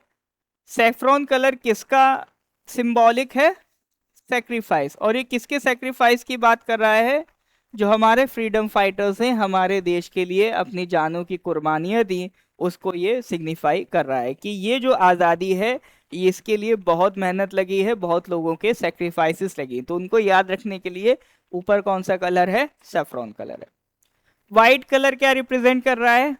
सैफरॉन कलर किसका सिंबॉलिक है? सेक्रीफाइस। और ये किसके सेक्रीफाइस की बात कर रहा है? जो हमारे फ्रीडम फाइटर्स हैं, हमारे देश के लिए अपनी जानों की कुर्बानियां दी, उसको ये सिग्निफाई कर रहा है कि ये जो आज़ादी है ये इसके लिए बहुत मेहनत लगी है, बहुत लोगों के सेक्रीफाइसेस लगी, तो उनको याद रखने के लिए ऊपर कौन सा कलर है? सैफरॉन कलर है। वाइट कलर क्या रिप्रेजेंट कर रहा है?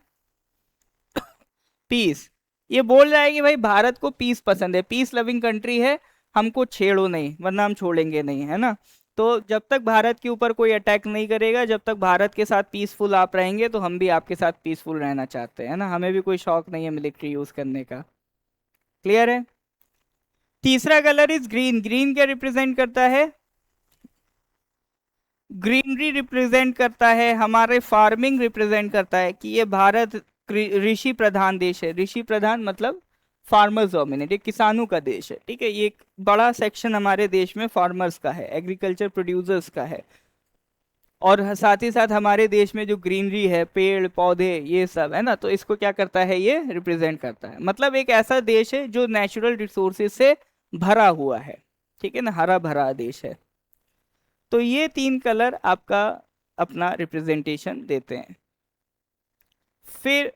पीस। ये बोल रहा है कि भाई भारत को पीस पसंद है, पीस लविंग कंट्री है, हमको छेड़ो नहीं वरना हम छोड़ेंगे नहीं, है ना। तो जब तक भारत के ऊपर कोई अटैक नहीं करेगा, जब तक भारत के साथ पीसफुल आप रहेंगे, तो हम भी आपके साथ पीसफुल रहना चाहते हैं, है ना, हमें भी कोई शौक नहीं है मिलिट्री यूज करने का। क्लियर है। तीसरा कलर इज ग्रीन। ग्रीन क्या रिप्रेजेंट करता है? ग्रीनरी रिप्रेजेंट करता है, हमारे फार्मिंग रिप्रेजेंट करता है कि ये भारत ऋषि प्रधान देश है। ऋषि प्रधान मतलब फार्मर्स डोमिनेट, ये किसानों का देश है, ठीक है। ये एक बड़ा सेक्शन हमारे देश में फार्मर्स का है, एग्रीकल्चर प्रोड्यूसर्स का है। और साथ ही साथ हमारे देश में जो ग्रीनरी है, पेड़ पौधे ये सब है ना, तो इसको क्या करता है, ये रिप्रेजेंट करता है। मतलब एक ऐसा देश है जो नेचुरल रिसोर्सेज से भरा हुआ है, ठीक है ना, हरा भरा देश है। तो ये तीन कलर आपका अपना रिप्रेजेंटेशन देते हैं। फिर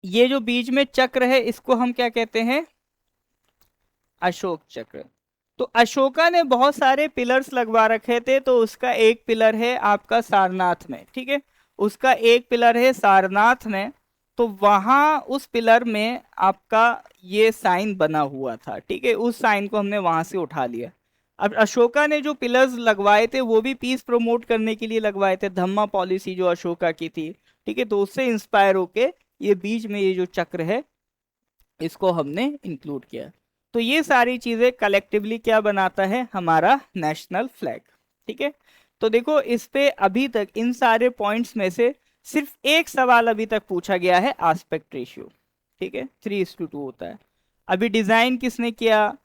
ये जो बीच में चक्र है, इसको हम क्या कहते हैं? अशोक चक्र। तो अशोका ने बहुत सारे पिलर्स लगवा रखे थे, तो उसका एक पिलर है आपका सारनाथ में, ठीक है। उसका एक पिलर है सारनाथ में, तो वहां उस पिलर में आपका ये साइन बना हुआ था, ठीक है। उस साइन को हमने वहां से उठा लिया। अब अशोका ने जो पिलर्स लगवाए थे वो भी पीस प्रमोट करने के लिए लगवाए थे, धम्मा पॉलिसी जो अशोका की थी, ठीक है। तो उससे इंस्पायर होके ये बीच में ये जो चक्र है इसको हमने इंक्लूड किया। तो ये सारी चीजें कलेक्टिवली क्या बनाता है, हमारा नेशनल फ्लैग, ठीक है। तो देखो इस पे अभी तक इन सारे पॉइंट्स में से सिर्फ एक सवाल अभी तक पूछा गया है, आस्पेक्ट रेशियो, ठीक है, 3:2 होता है। अभी डिजाइन किसने किया,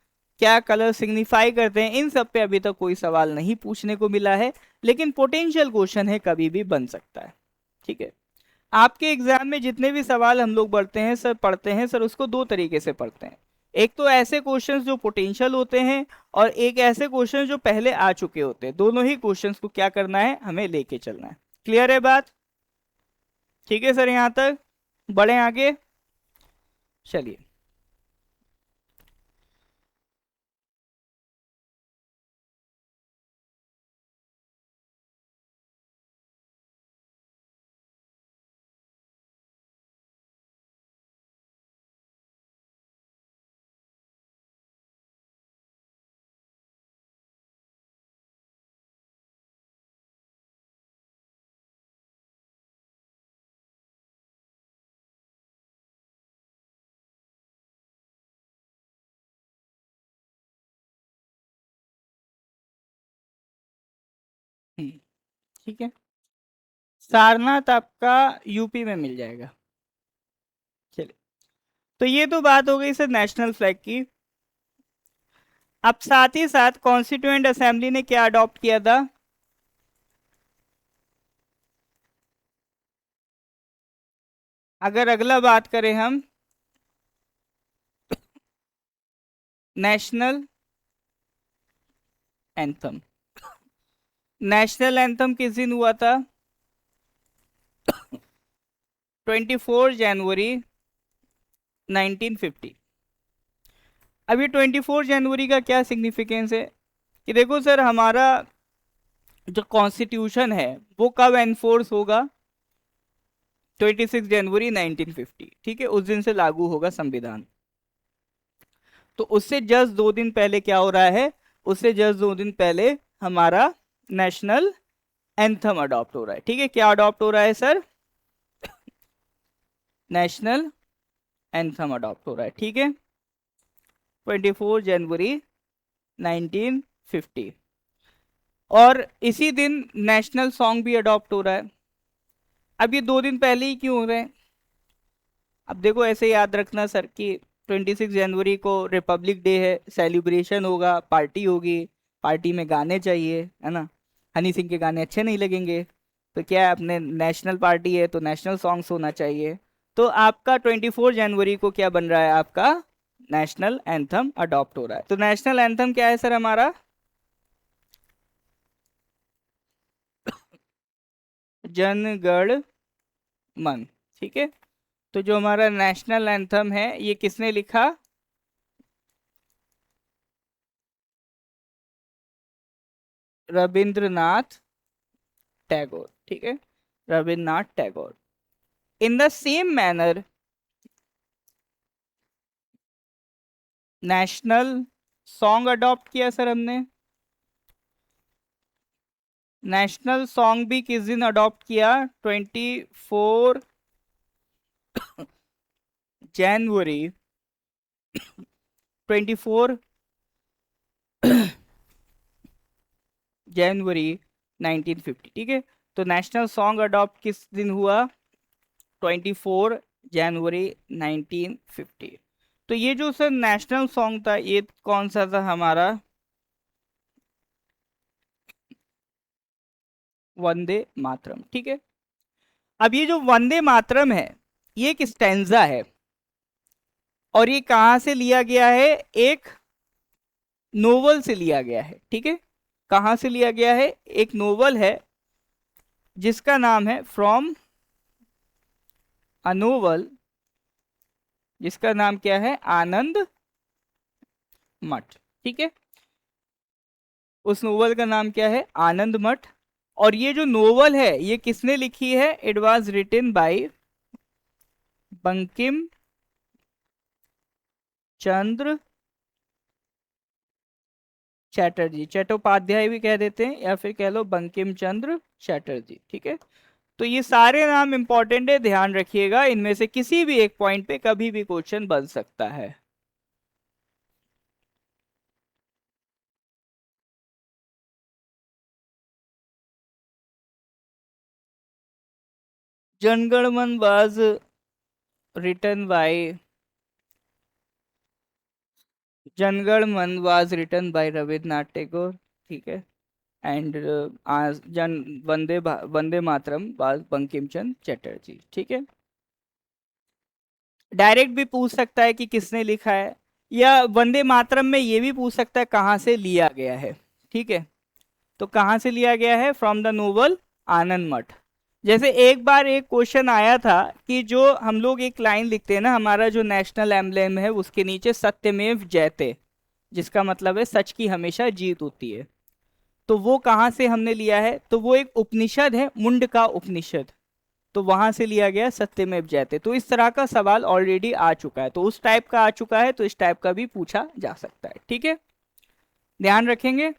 क्या कलर सिग्निफाई करते हैं, इन सब पे अभी तक कोई सवाल नहीं पूछने को मिला है, लेकिन पोटेंशियल क्वेश्चन है, कभी भी बन सकता है, ठीक है। आपके एग्जाम में जितने भी सवाल हम लोग पढ़ते हैं सर, उसको दो तरीके से पढ़ते हैं। एक तो ऐसे क्वेश्चंस जो पोटेंशियल होते हैं, और एक ऐसे क्वेश्चंस जो पहले आ चुके होते हैं। दोनों ही क्वेश्चंस को क्या करना है, हमें लेके चलना है। क्लियर है बात? ठीक है सर, यहां तक बढ़े आगे, चलिए। हम्म, ठीक है। सारनाथ आपका यूपी में मिल जाएगा। चलिए, तो ये तो बात हो गई सर नेशनल फ्लैग की। अब साथ ही साथ कॉन्स्टिट्यूएंट असेंबली ने क्या अडॉप्ट किया था? अगर अगला बात करें हम, नेशनल एंथम। नेशनल एंथम किस दिन हुआ था? 24 जनवरी 1950। अभी 24 जनवरी का क्या सिग्निफिकेंस है कि देखो सर, हमारा जो कॉन्स्टिट्यूशन है वो कब एनफोर्स होगा? 26 जनवरी 1950, ठीक है, उस दिन से लागू होगा संविधान। तो उससे जस्ट 2 दिन पहले क्या हो रहा है, उससे जस्ट 2 दिन पहले हमारा नेशनल एंथम अडॉप्ट हो रहा है, ठीक है। क्या अडॉप्ट हो रहा है सर? नेशनल एंथम अडॉप्ट हो रहा है, ठीक है। 24 जनवरी 1950। और इसी दिन नेशनल सॉन्ग भी अडॉप्ट हो रहा है। अब ये 2 दिन पहले ही क्यों हो रहे हैं? अब देखो ऐसे याद रखना सर कि 26 जनवरी को रिपब्लिक डे है, सेलिब्रेशन होगा, पार्टी होगी, पार्टी में गाने चाहिए, है ना। हनी सिंह के गाने अच्छे नहीं लगेंगे, तो क्या है, अपने नेशनल पार्टी है तो नेशनल सॉन्ग्स होना चाहिए। तो आपका 24 जनवरी को क्या बन रहा है, आपका नेशनल एंथम अडॉप्ट हो रहा है। तो नेशनल एंथम क्या है सर हमारा? जन गण मन, ठीक है। तो जो हमारा नेशनल एंथम है ये किसने लिखा? रविंद्रनाथ टैगोर, ठीक है, Rabindranath Tagore. In the same manner, national song adopt किया सर हमने। नेशनल सॉन्ग भी किस दिन अडॉप्ट किया? 24 जनवरी 24 जनवरी 1950। ठीक है, तो नेशनल सॉन्ग अडॉप्ट किस दिन हुआ? 24 जनवरी 1950। तो ये जो सर नेशनल सॉन्ग था ये कौन सा था हमारा? वंदे मातरम। ठीक है, अब ये जो वंदे मातरम है ये एक स्टैंजा है, और ये कहां से लिया गया है? एक नोवेल से लिया गया है। ठीक है, कहां से लिया गया है? एक नोवेल है जिसका नाम है फ्रॉम अ नोवेल, जिसका नाम क्या है? आनंद मठ। ठीक है, उस नोवेल का नाम क्या है? आनंद मठ। और ये जो नोवेल है ये किसने लिखी है? It was written by Bankim Chandra Chatterjee, Chattopadhyay भी कह देते हैं या फिर कह लो बंकिम चंद्र चैटर्जी। ठीक है, तो ये सारे नाम इंपॉर्टेंट है, ध्यान रखिएगा, इनमें से किसी भी एक पॉइंट पे कभी भी क्वेश्चन बन सकता है। जनगण Mana was written by Jana Gana Mana was written by Rabindranath Tagore. ठीक है, एंड जन वंदे मातरम वाज बंकिम चंद्र चटर्जी। ठीक है, डायरेक्ट भी पूछ सकता है कि किसने लिखा है, या वंदे मातरम में ये भी पूछ सकता है कहाँ से लिया गया है। ठीक है, तो कहाँ से लिया गया है? फ्रॉम द नोवेल आनंद मठ। जैसे एक बार एक क्वेश्चन आया था कि जो हम लोग एक लाइन लिखते हैं ना, हमारा जो नेशनल एम्ब्लेम है उसके नीचे सत्यमेव जयते, जिसका मतलब है सच की हमेशा जीत होती है, तो वो कहाँ से हमने लिया है? तो वो एक उपनिषद है, मुंड का उपनिषद, तो वहां से लिया गया सत्यमेव जयते। तो इस तरह का सवाल ऑलरेडी आ चुका है, तो उस टाइप का आ चुका है, तो इस टाइप का भी पूछा जा सकता है। ठीक है, ध्यान रखेंगे।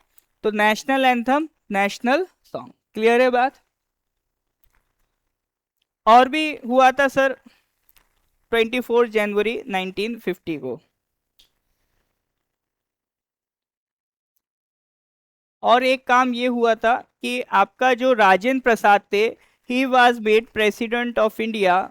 तो national anthem, national song, clear है बात? और भी हुआ था सर 24 जनवरी 1950 को, और एक काम ये हुआ था कि आपका जो राजेंद्र प्रसाद थे, he was made president of India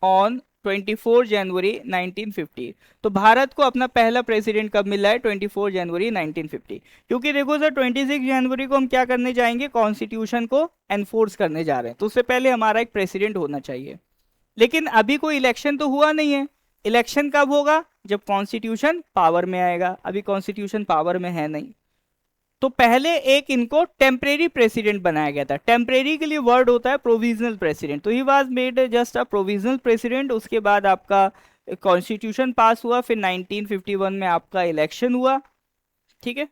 on 24 जनवरी 1950। तो भारत को अपना पहला प्रेसिडेंट कब मिला है? 24 जनवरी 1950। क्योंकि देखो सर 26 जनवरी को हम क्या करने जाएंगे? कॉन्स्टिट्यूशन को एनफोर्स करने जा रहे हैं, तो उससे पहले हमारा एक प्रेसिडेंट होना चाहिए। लेकिन अभी कोई इलेक्शन तो हुआ नहीं है। इलेक्शन कब होगा? जब कॉन्स्टिट्यूशन पावर में आएगा, अभी कॉन्स्टिट्यूशन पावर में है नहीं। तो पहले एक इनको टेम्परेरी प्रेसिडेंट बनाया गया था। टेम्परेरी के लिए वर्ड होता है प्रोविजनल प्रेसिडेंट, तो he was made just a provisional president. उसके बाद आपका कॉन्स्टिट्यूशन पास हुआ, फिर 1951 में आपका इलेक्शन हुआ। ठीक है,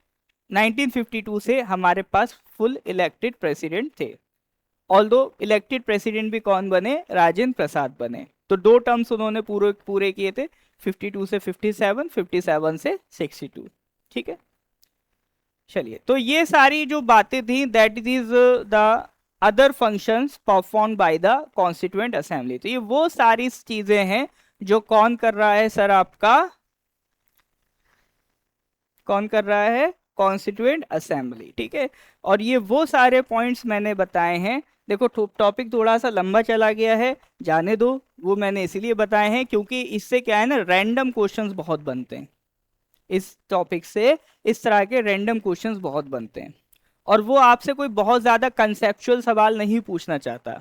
1952 से हमारे पास फुल इलेक्टेड प्रेसिडेंट थे। ऑल्दो इलेक्टेड प्रेसिडेंट भी कौन बने? राजेंद्र प्रसाद बने। तो 2 टर्म्स उन्होंने पूरे पूरे किए थे, 52 से 57, 57 से 62। ठीक है, चलिए, तो ये सारी जो बातें थी that is the other functions perform by the constituent assembly. तो ये वो सारी चीजें हैं जो कौन कर रहा है सर? आपका कौन कर रहा है? Constituent assembly. ठीक है, और ये वो सारे पॉइंट्स मैंने बताए हैं। देखो टॉपिक थोड़ा सा लंबा चला गया है, जाने दो, वो मैंने इसीलिए बताए हैं क्योंकि इससे क्या है ना, रैंडम क्वेश्चंस बहुत बनते हैं। इस टॉपिक से इस तरह के रैंडम क्वेश्चंस बहुत बनते हैं, और वो आपसे कोई बहुत ज़्यादा कंसेप्चुअल सवाल नहीं पूछना चाहता।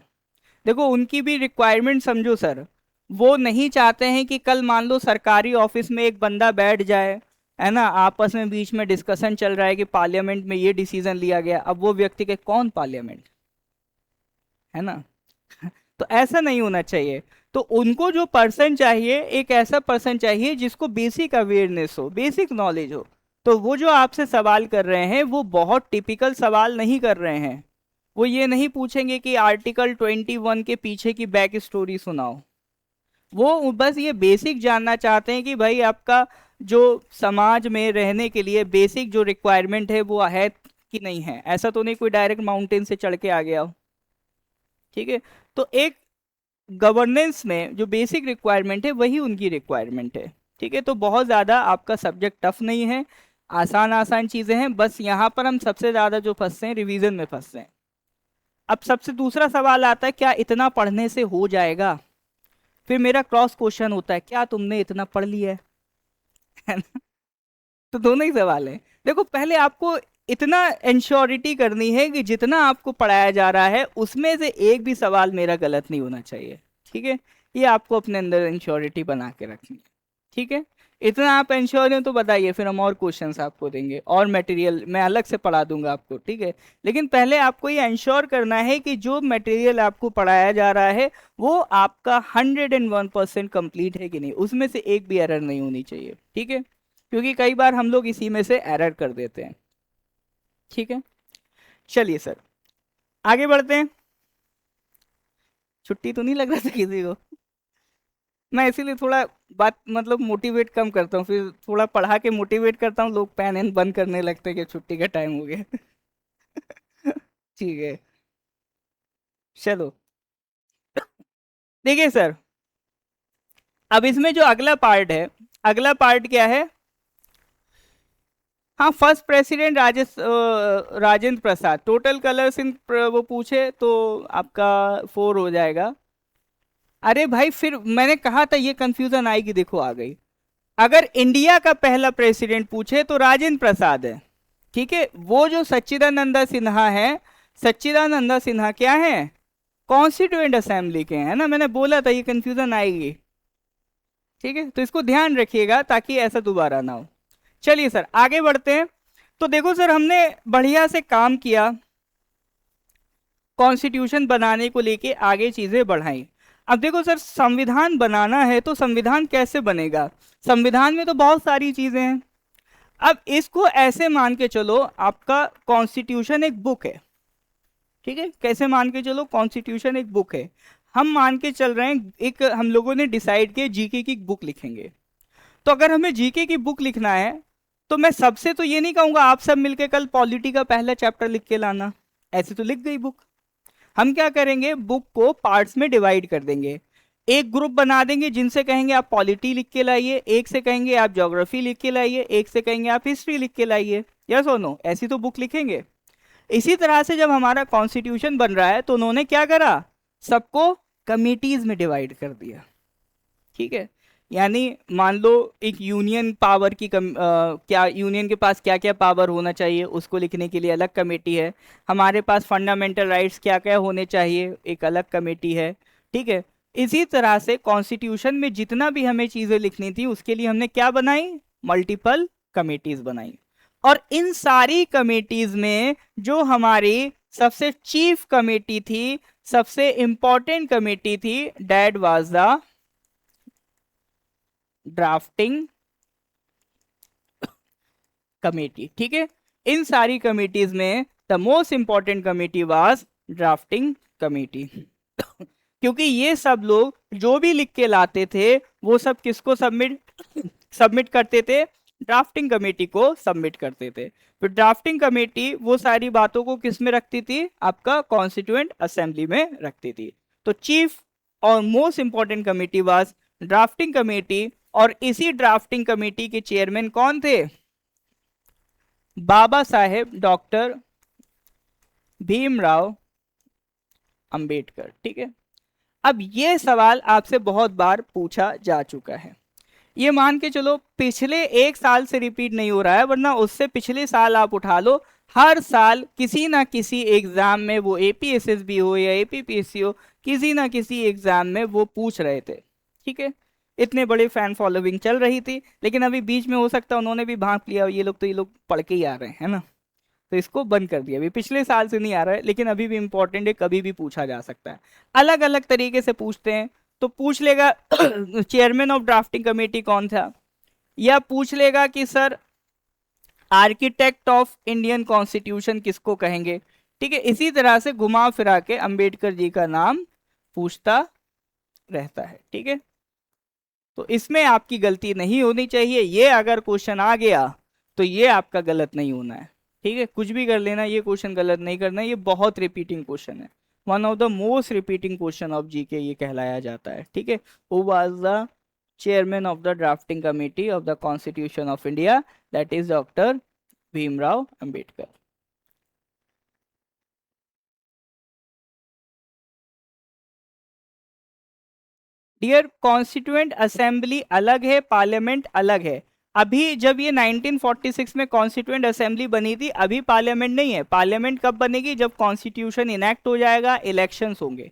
देखो उनकी भी रिक्वायरमेंट समझो सर, वो नहीं चाहते हैं कि कल मान लो सरकारी ऑफिस में एक बंदा बैठ जाए, है ना, आपस में बीच में डिस्कशन चल रहा है कि पार्लियामेंट में ये डिसीजन लिया गया, अब वो व्यक्ति के कौन पार्लियामेंट, है ना? तो ऐसा नहीं होना चाहिए। तो उनको जो पर्सन चाहिए, एक ऐसा पर्सन चाहिए जिसको बेसिक अवेयरनेस हो, बेसिक नॉलेज हो। तो वो जो आपसे सवाल कर रहे हैं वो बहुत टिपिकल सवाल नहीं कर रहे हैं। वो ये नहीं पूछेंगे कि आर्टिकल 21 के पीछे की बैक स्टोरी सुनाओ। वो बस ये बेसिक जानना चाहते हैं कि भाई आपका जो समाज में रहने के लिए बेसिक जो रिक्वायरमेंट है वो है कि नहीं है। ऐसा तो नहीं कोई डायरेक्ट माउंटेन से चढ़ के आ गया हो, ठीक है। तो एक गवर्नेंस में जो बेसिक रिक्वायरमेंट है वही उनकी रिक्वायरमेंट है, ठीक है। तो बहुत ज़्यादा आपका सब्जेक्ट टफ नहीं है, आसान आसान चीज़ें हैं, बस यहाँ पर हम सबसे ज़्यादा जो फंसते हैं रिवीजन में फंसते हैं। अब सबसे दूसरा सवाल आता है, क्या इतना पढ़ने से हो जाएगा? फिर मेरा क्रॉस क्वेश्चन होता है, क्या तुमने इतना पढ़ लिया है? है ना? तो दोनों ही सवाल है। देखो पहले आपको इतना इंश्योरिटी करनी है कि जितना आपको पढ़ाया जा रहा है उसमें से एक भी सवाल मेरा गलत नहीं होना चाहिए, ठीक है। ये आपको अपने अंदर इंश्योरिटी बना के रखनी है, ठीक है। इतना आप इंश्योर हैं तो बताइए, फिर हम और क्वेश्चंस आपको देंगे और मटेरियल मैं अलग से पढ़ा दूंगा आपको, ठीक है। लेकिन पहले आपको ये इंश्योर करना है कि जो मटेरियल आपको पढ़ाया जा रहा है वो आपका 101% कंप्लीट है कि नहीं, उसमें से एक भी एरर नहीं होनी चाहिए, ठीक है। क्योंकि कई बार हम लोग इसी में से एरर कर देते हैं, ठीक है। चलिए सर आगे बढ़ते हैं। छुट्टी तो नहीं लग रहा था किसी को? मैं इसीलिए थोड़ा बात मतलब मोटिवेट कम करता हूँ, फिर थोड़ा पढ़ा के मोटिवेट करता हूँ, लोग पेन एन बंद करने लगते हैं कि छुट्टी का टाइम हो गया। ठीक है। चलो देखिए सर, अब इसमें जो अगला पार्ट है, अगला पार्ट क्या है? हाँ, first president Rajendra Prasad. Total colours इन वो पूछे तो आपका 4 हो जाएगा। अरे भाई फिर मैंने कहा था ये कंफ्यूजन आएगी, देखो आ गई। अगर इंडिया का पहला प्रेसिडेंट पूछे तो राजेंद्र प्रसाद है, ठीक है। वो जो सच्चिदानंद सिन्हा है, सच्चिदानंद सिन्हा क्या है? कॉन्स्टिट्यूएंट असेंबली के हैं, है ना। मैंने बोला था ये कंफ्यूजन आएगी, ठीक है। तो इसको ध्यान रखिएगा ताकि ऐसा दोबारा ना हो। चलिए सर आगे बढ़ते हैं। तो देखो सर हमने बढ़िया से काम किया, कॉन्स्टिट्यूशन बनाने को लेके आगे चीजें बढ़ाई। अब देखो सर संविधान बनाना है तो संविधान कैसे बनेगा? संविधान में तो बहुत सारी चीजें हैं। अब इसको ऐसे मान के चलो आपका कॉन्स्टिट्यूशन एक बुक है, ठीक है। कैसे मान के चलो? कॉन्स्टिट्यूशन एक बुक है। हम मान के चल रहे हैं एक हम लोगों ने डिसाइड किया जीके की बुक लिखेंगे। तो अगर हमें जीके की बुक लिखना है तो मैं सबसे तो ये नहीं कहूंगा आप सब मिलके कल पॉलिटी का पहला चैप्टर लिख के लाना, ऐसे तो लिख गई बुक। हम क्या करेंगे, बुक को पार्ट्स में डिवाइड कर देंगे। एक ग्रुप बना देंगे जिनसे कहेंगे आप पॉलिटी लिख के लाइए, एक से कहेंगे आप ज्योग्राफी लिख के लाइए, एक से कहेंगे आप हिस्ट्री लिख के लाइए। यस और नो? ऐसी तो बुक लिखेंगे। इसी तरह से जब हमारा कॉन्स्टिट्यूशन बन रहा है तो उन्होंने क्या करा, सबको कमिटीज में डिवाइड कर दिया, ठीक है। यानी मान लो एक यूनियन पावर की क्या यूनियन के पास क्या क्या पावर होना चाहिए उसको लिखने के लिए अलग कमेटी है। हमारे पास फंडामेंटल राइट्स क्या क्या होने चाहिए, एक अलग कमेटी है, ठीक है। इसी तरह से कॉन्स्टिट्यूशन में जितना भी हमें चीजें लिखनी थी उसके लिए हमने क्या बनाई, मल्टीपल कमेटीज बनाई। और इन सारी कमेटीज में जो हमारी सबसे चीफ कमेटी थी, सबसे इंपॉर्टेंट कमेटी थी, that was the drafting committee, ठीक है। इन सारी कमेटीज में the most important committee was drafting committee. क्योंकि ये सब लोग जो भी लिख के लाते थे वो सब किसको सबमिट सबमिट करते थे, ड्राफ्टिंग कमेटी को सबमिट करते थे। फिर ड्राफ्टिंग कमेटी वो सारी बातों को किस में रखती थी, आपका कॉन्स्टिट्यूएंट असेंबली में रखती थी। तो चीफ और most important committee was drafting committee. और इसी ड्राफ्टिंग कमेटी के चेयरमैन कौन थे, बाबा साहेब डॉक्टर भीमराव अंबेडकर, ठीक है। अब ये सवाल आपसे बहुत बार पूछा जा चुका है, ये मान के चलो पिछले 1 साल से रिपीट नहीं हो रहा है, वरना उससे पिछले साल आप उठा लो, हर साल किसी ना किसी एग्जाम में, वो एपीएसएसबी हो या एपीपीएससी हो, किसी ना किसी एग्जाम में वो पूछ रहे थे, ठीक है। इतने बड़े फैन फॉलोइंग चल रही थी, लेकिन अभी बीच में हो सकता है उन्होंने भी भांप लिया, ये लोग तो ये लोग पढ़ के ही आ रहे हैं ना, तो इसको बंद कर दिया। अभी पिछले साल से नहीं आ रहा है लेकिन अभी भी इंपॉर्टेंट है, कभी भी पूछा जा सकता है, अलग अलग तरीके से पूछते हैं। तो पूछ लेगा चेयरमैन ऑफ ड्राफ्टिंग कमेटी कौन था, या पूछ लेगा कि sir architect of Indian constitution किसको कहेंगे, ठीक है। इसी तरह से घुमा फिरा के अंबेडकर जी का नाम पूछता रहता है, ठीक है। तो इसमें आपकी गलती नहीं होनी चाहिए। ये अगर क्वेश्चन आ गया तो ये आपका गलत नहीं होना है, ठीक है। कुछ भी कर लेना, ये क्वेश्चन गलत नहीं करना। ये बहुत रिपीटिंग क्वेश्चन है, one of the most repeating question of GK ये कहलाया जाता है, ठीक है। Who was the chairman of the drafting committee of the constitution of India? That is doctor Bhimrao Ambedkar. Dear, constituent assembly अलग है, पार्लियामेंट अलग है। अभी जब ये 1946 में कॉन्स्टिट्यूएंट असेंबली बनी थी, अभी पार्लियामेंट नहीं है। पार्लियामेंट कब बनेगी? जब कॉन्स्टिट्यूशन इनैक्ट हो जाएगा, इलेक्शंस होंगे,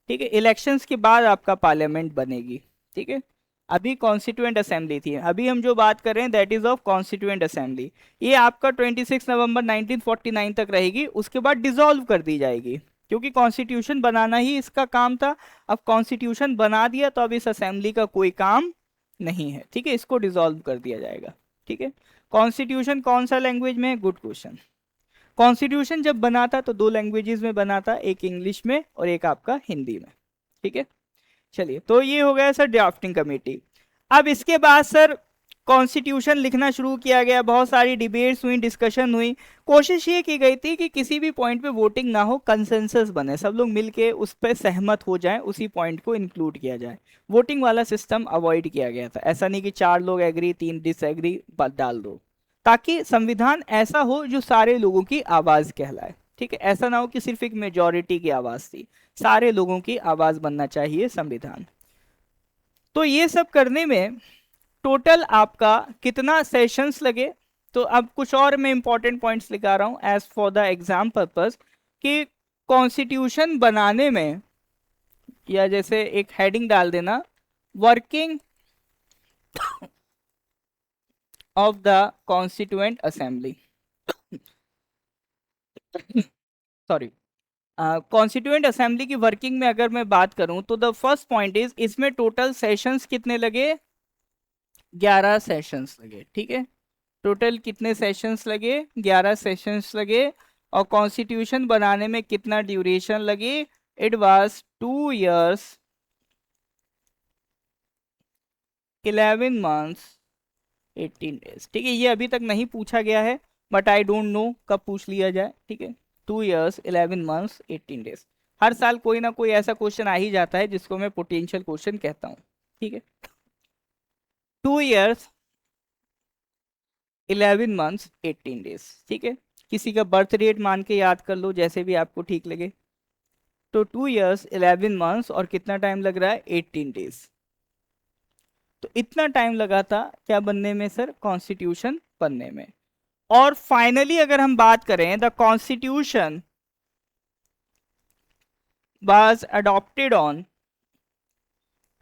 ठीक है। इलेक्शंस के बाद आपका पार्लियामेंट बनेगी, ठीक है। अभी कॉन्स्टिट्यूएंट असेंबली थी, अभी हम जो बात कर रहे हैं that is of constituent assembly. ये आपका 26 नवंबर 1949 तक रहेगी, उसके बाद डिसॉल्व कर दी जाएगी, क्योंकि कॉन्स्टिट्यूशन बनाना ही इसका काम था। अब कॉन्स्टिट्यूशन बना दिया तो अब इस असेंबली का कोई काम नहीं है, ठीक है। इसको डिसॉल्व कर दिया जाएगा, ठीक है। कॉन्स्टिट्यूशन कौन सा लैंग्वेज में है? Good question. कॉन्स्टिट्यूशन जब बना था तो दो लैंग्वेजेस में बना था, एक इंग्लिश में और एक आपका हिंदी में, ठीक है। चलिए, तो ये हो गया सर ड्राफ्टिंग कमेटी। अब इसके बाद सर कॉन्स्टिट्यूशन लिखना शुरू किया गया, बहुत सारी डिबेट्स हुई, डिस्कशन हुई। कोशिश ये की गई थी कि किसी भी पॉइंट पे वोटिंग ना हो, कंसेंसस बने, सब लोग मिलके उस पर सहमत हो जाएं, उसी पॉइंट को इंक्लूड किया जाए। वोटिंग वाला सिस्टम अवॉइड किया गया था। ऐसा नहीं कि 4 लोग एग्री 3 डिसएग्री डाल दो, ताकि संविधान ऐसा हो जो सारे लोगों की आवाज कहलाए, ठीक है। ऐसा ना हो कि सिर्फ एक मेजॉरिटी की आवाज थी, सारे लोगों की आवाज बनना चाहिए संविधान। तो ये सब करने में टोटल आपका कितना सेशंस लगे? तो अब कुछ और मैं इंपॉर्टेंट पॉइंट्स लिखा रहा हूं as for the exam purpose, कि कॉन्स्टिट्यूशन बनाने में, या जैसे एक हेडिंग डाल देना, working of the constituent assembly, sorry, constituent assembly की वर्किंग में अगर मैं बात करूं तो द फर्स्ट पॉइंट इज, इसमें टोटल सेशंस कितने लगे? 11 सेशंस लगे, ठीक है। टोटल कितने सेशंस लगे? 11 सेशंस लगे। और कॉन्स्टिट्यूशन बनाने में कितना ड्यूरेशन लगी? It was 2 years 11 months 18 days, ठीक है। ये अभी तक नहीं पूछा गया है, बट आई डोंट नो कब पूछ लिया जाए, ठीक है। 2 years 11 months 18 days। हर साल कोई ना कोई ऐसा क्वेश्चन आ ही जाता है जिसको मैं पोटेंशियल क्वेश्चन कहता हूँ, ठीक है। 2 years 11 months 18 days, ठीक है। किसी का बर्थ डेट मान के याद कर लो, जैसे भी आपको ठीक लगे। तो 2 years 11 months और कितना टाइम लग रहा है? 18 days। तो इतना टाइम लगा था क्या बनने में सर? कॉन्स्टिट्यूशन बनने में। और फाइनली अगर हम बात करें, the constitution was adopted on,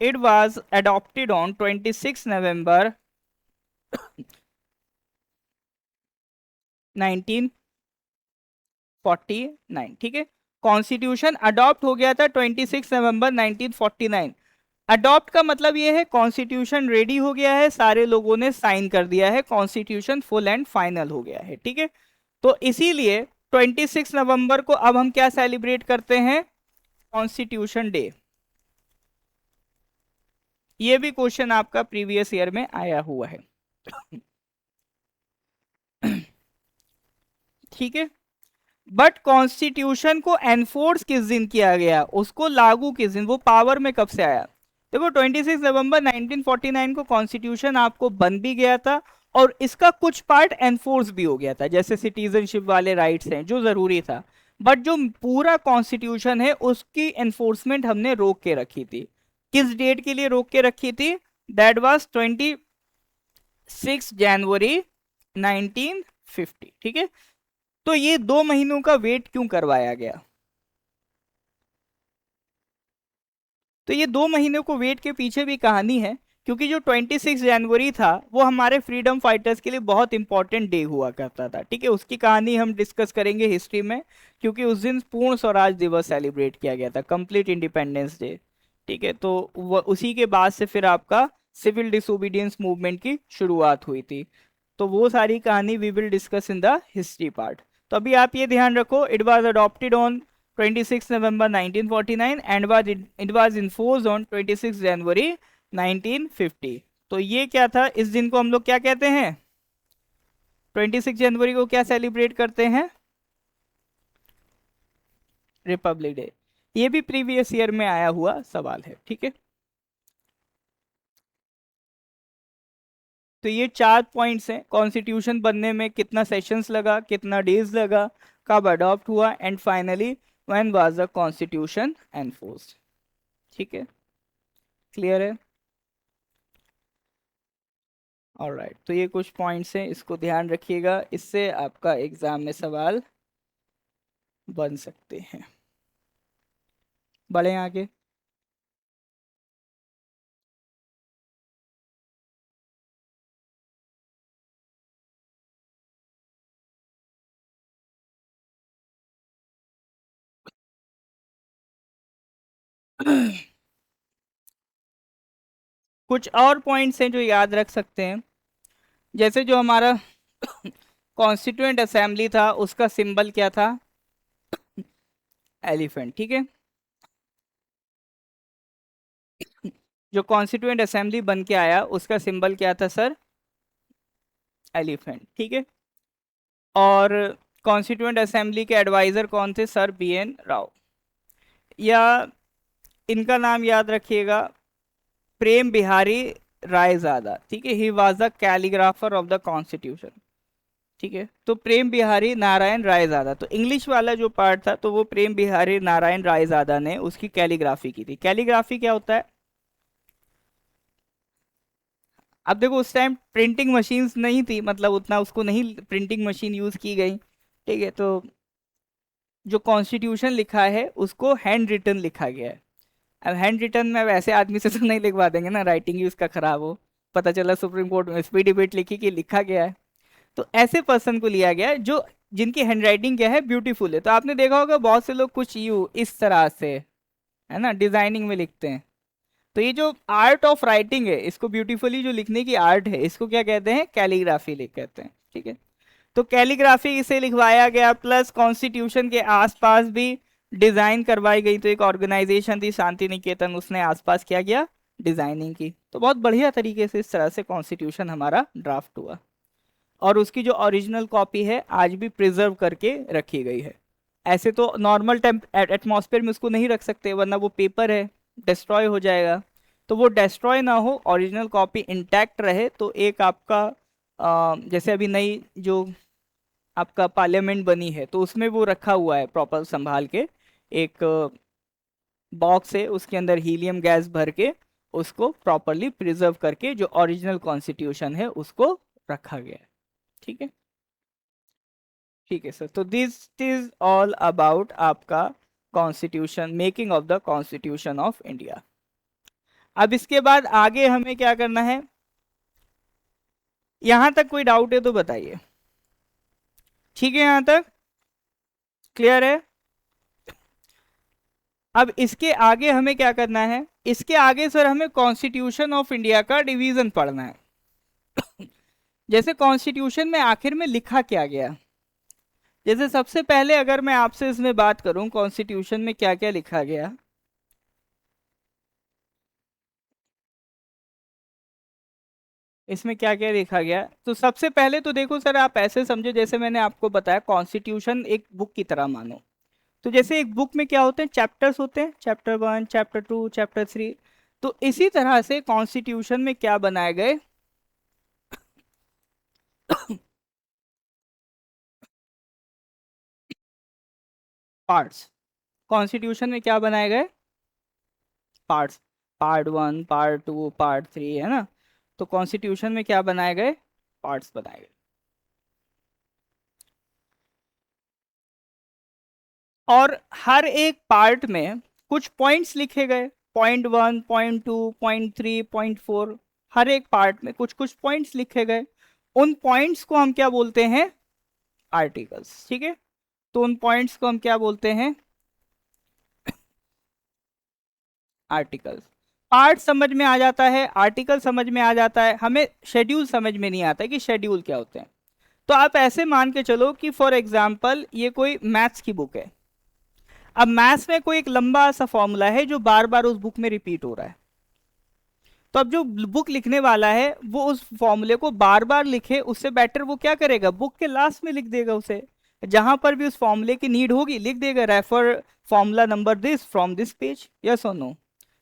it was adopted on 26 November 1949, ठीक है। कॉन्स्टिट्यूशन अडॉप्ट हो गया था 26 नवंबर 1949। अडॉप्ट का मतलब ये है कॉन्स्टिट्यूशन रेडी हो गया है, सारे लोगों ने साइन कर दिया है, कॉन्स्टिट्यूशन फुल एंड फाइनल हो गया है, ठीक है। तो इसीलिए 26 नवंबर को अब हम क्या सेलिब्रेट करते हैं? Constitution day. ये भी क्वेश्चन आपका प्रीवियस ईयर में आया हुआ है, ठीक है। बट कॉन्स्टिट्यूशन को एनफोर्स किस दिन किया गया, उसको लागू किस दिन, वो पावर में कब से आया? देखो 26 नवंबर 1949 को कॉन्स्टिट्यूशन आपको बन भी गया था, और इसका कुछ पार्ट एनफोर्स भी हो गया था, जैसे सिटीजनशिप वाले राइट्स हैं जो जरूरी था। बट जो पूरा कॉन्स्टिट्यूशन है उसकी एनफोर्समेंट हमने रोक के रखी थी। किस डेट के लिए रोक के रखी थी? दैट वाज 26 जनवरी 1950, ठीक है। तो ये 2 महीनों का वेट क्यों करवाया गया? तो ये 2 महीनों को वेट के पीछे भी कहानी है, क्योंकि जो 26 जनवरी था वो हमारे फ्रीडम फाइटर्स के लिए बहुत इंपॉर्टेंट डे हुआ करता था, ठीक है। उसकी कहानी हम डिस्कस करेंगे हिस्ट्री में, क्योंकि उस दिन पूर्ण स्वराज दिवस सेलिब्रेट किया गया था, कंप्लीट इंडिपेंडेंस डे, ठीक है। तो उसी के बाद से फिर आपका सिविल डिसोबीडियंस मूवमेंट की शुरुआत हुई थी। तो वो सारी कहानी we will discuss in the history part. तो अभी आप ये ध्यान रखो, it was adopted on 26 November 1949 and it was enforced on 26 January 1950। तो ये क्या था, इस दिन को हम लोग क्या कहते हैं, 26 जनवरी को क्या सेलिब्रेट करते हैं, रिपब्लिक डे। ये भी प्रीवियस ईयर में आया हुआ सवाल है, ठीक है। तो ये 4 पॉइंट्स हैं, कॉन्स्टिट्यूशन बनने में कितना सेशंस लगा, कितना डेज लगा, कब अडॉप्ट हुआ, and finally when was the constitution enforced. ठीक है, क्लियर है। ऑलराइट, तो ये कुछ पॉइंट्स हैं, इसको ध्यान रखिएगा, इससे आपका एग्जाम में सवाल बन सकते हैं। बढ़े आगे। कुछ और पॉइंट्स हैं जो याद रख सकते हैं, जैसे जो हमारा कॉन्स्टिट्यूएंट असेंबली था उसका सिंबल क्या था, एलिफेंट, ठीक है। जो कॉन्स्टिट्यूएंट असेंबली बन के आया उसका सिंबल क्या था सर, एलिफेंट, ठीक है। और कॉन्स्टिट्यूएंट असेंबली के एडवाइजर कौन थे, सर BN राव। या इनका नाम याद रखिएगा, प्रेम बिहारी रायजादा, ठीक है, he was the calligrapher of the constitution, ठीक है। तो प्रेम बिहारी नारायण रायजादा, तो इंग्लिश वाला जो पार्ट था तो वो प्रेम बिहारी नारायण रायजादा ने उसकी कैलीग्राफी की थी। कैलीग्राफी क्या होता है, अब देखो उस टाइम प्रिंटिंग मशीन्स नहीं थी, मतलब उतना उसको नहीं प्रिंटिंग मशीन यूज की गई, ठीक है। तो जो कॉन्स्टिट्यूशन लिखा है उसको हैंड रिटन लिखा गया है। अब हैंड रिटन में वैसे आदमी से तो नहीं लिखवा देंगे ना, राइटिंग ही उसका खराब हो, पता चला सुप्रीम कोर्ट में स्पीड डिबेट लिखी कि लिखा गया है। तो ऐसे पर्सन को लिया गया है जो जिनकी हैंडराइटिंग क्या है, ब्यूटीफुल है। तो आपने देखा होगा बहुत से लोग कुछ यू इस तरह से, है ना, डिजाइनिंग में लिखते हैं। तो ये जो आर्ट ऑफ राइटिंग है, इसको ब्यूटीफुली जो लिखने की आर्ट है, इसको क्या कहते हैं, कैलीग्राफी लिख कहते हैं, ठीक है। तो कैलीग्राफी इसे लिखवाया गया, प्लस कॉन्स्टिट्यूशन के आसपास भी डिजाइन करवाई गई। तो एक ऑर्गेनाइजेशन थी शांति निकेतन, उसने आसपास क्या किया, डिजाइनिंग की। तो बहुत बढ़िया तरीके से इस तरह से कॉन्स्टिट्यूशन हमारा ड्राफ्ट हुआ, और उसकी जो ओरिजिनल कॉपी है आज भी प्रिजर्व करके रखी गई है। ऐसे तो नॉर्मल एटमॉस्फेयर में उसको नहीं रख सकते, वरना वो पेपर है, डिस्ट्रॉय हो जाएगा। तो वो डिस्ट्रॉय ना हो, ओरिजिनल कॉपी इंटैक्ट रहे, तो एक आपका जैसे अभी नई जो आपका पार्लियामेंट बनी है तो उसमें वो रखा हुआ है प्रॉपर संभाल के, एक बॉक्स है उसके अंदर हीलियम गैस भर के उसको प्रॉपरली प्रिजर्व करके जो ओरिजिनल कॉन्स्टिट्यूशन है उसको रखा गया है, ठीक है। ठीक है सर, तो दिस इज ऑल अबाउट आपका constitution, making of the constitution of India. अब इसके बाद आगे हमें क्या करना है, यहां तक कोई डाउट है तो बताइए, ठीक है, यहां तक क्लियर है। अब इसके आगे हमें क्या करना है, इसके आगे सर हमें कॉन्स्टिट्यूशन ऑफ इंडिया का डिवीजन पढ़ना है। जैसे कॉन्स्टिट्यूशन में आखिर में लिखा क्या गया, जैसे सबसे पहले अगर मैं आपसे इसमें बात करूं कॉन्स्टिट्यूशन में क्या क्या लिखा गया, इसमें क्या क्या लिखा गया, तो सबसे पहले तो देखो सर, आप ऐसे समझो जैसे मैंने आपको बताया कॉन्स्टिट्यूशन एक बुक की तरह मानो। तो जैसे एक बुक में क्या होते हैं, चैप्टर्स होते हैं, चैप्टर 1, चैप्टर 2, चैप्टर 3। तो इसी तरह से कॉन्स्टिट्यूशन में क्या बनाए गए, पार्ट्स। कॉन्स्टिट्यूशन में क्या बनाए गए, पार्ट्स, पार्ट 1, पार्ट 2, पार्ट 3, है ना। तो कॉन्स्टिट्यूशन में क्या बनाए गए, पार्ट्स बनाए गए। और हर एक पार्ट में कुछ पॉइंट्स लिखे गए, पॉइंट 1, पॉइंट 2, पॉइंट 3, पॉइंट 4, हर एक पार्ट में कुछ कुछ पॉइंट्स लिखे गए। उन पॉइंट्स को हम क्या बोलते हैं, आर्टिकल्स, ठीक है। तो उन पॉइंट्स को हम क्या बोलते हैं, आर्टिकल्स। पार्ट समझ में आ जाता है, आर्टिकल समझ में आ जाता है, हमें शेड्यूल समझ में नहीं आता कि शेड्यूल क्या होते हैं। तो आप ऐसे मान के चलो कि फॉर एग्जाम्पल ये कोई मैथ्स की बुक है। अब मैथ्स में कोई एक लंबा सा फॉर्मूला है जो बार बार उस बुक में रिपीट हो रहा है। तो अब जो बुक लिखने वाला है वो उस फॉर्मूले को बार बार लिखे, उससे बेटर वो क्या करेगा, बुक के लास्ट में लिख देगा उसे, जहां पर भी उस फॉर्मूले की नीड होगी लिख देगा refer formula number this from this page, yes और नो।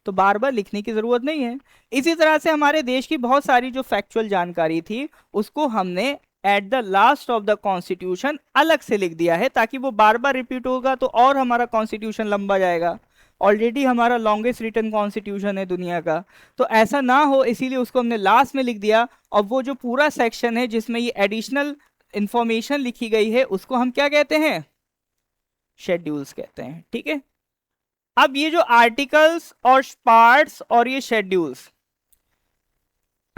तो बार बार लिखने की जरूरत नहीं है। इसी तरह से हमारे देश की बहुत सारी जो फैक्चुअल जानकारी थी उसको हमने at the last of the constitution अलग से लिख दिया है, ताकि वो बार बार रिपीट होगा तो और हमारा कॉन्स्टिट्यूशन लंबा जाएगा। ऑलरेडी हमारा लॉन्गेस्ट रिटन कॉन्स्टिट्यूशन है दुनिया का, तो ऐसा ना हो इसीलिए उसको हमने लास्ट में लिख दिया। और वो जो पूरा सेक्शन है जिसमें ये एडिशनल इंफॉर्मेशन लिखी गई है उसको हम क्या कहते हैं, शेड्यूल्स कहते हैं, ठीक है। अब ये जो आर्टिकल्स और पार्ट्स और ये शेड्यूल्स,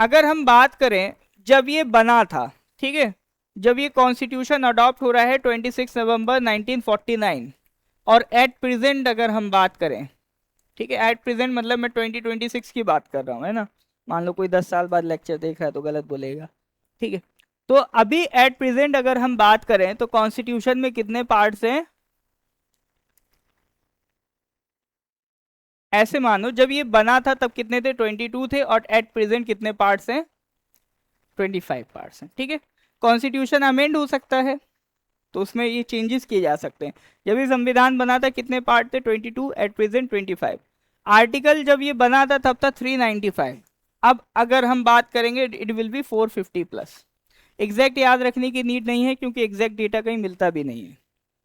अगर हम बात करें जब ये बना था, ठीक है, जब ये कॉन्स्टिट्यूशन अडॉप्ट हो रहा है 26 नवंबर 1949, और एट प्रेजेंट अगर हम बात करें, ठीक है, एट प्रेजेंट मतलब मैं 2026 की बात कर रहा हूँ, है ना, मान लो कोई 10 साल बाद लेक्चर देख रहा है तो गलत बोलेगा, ठीक है। तो अभी एट प्रेजेंट अगर हम बात करें तो कॉन्स्टिट्यूशन में कितने पार्ट्स हैं, ऐसे मानो जब ये बना था तब कितने थे, 22 थे, और एट प्रेजेंट कितने पार्ट्स हैं, 25 पार्ट्स हैं, ठीक है। कॉन्स्टिट्यूशन अमेंड हो सकता है तो उसमें ये चेंजेस किए जा सकते हैं। जब ये संविधान बना था कितने पार्ट थे, 22, एट प्रेजेंट 25। आर्टिकल जब ये बना था तब था 395, अब अगर हम बात करेंगे it will be 450 plus. Exact याद रखने की नीड नहीं है क्योंकि एग्जैक्ट डेटा कहीं मिलता भी नहीं है,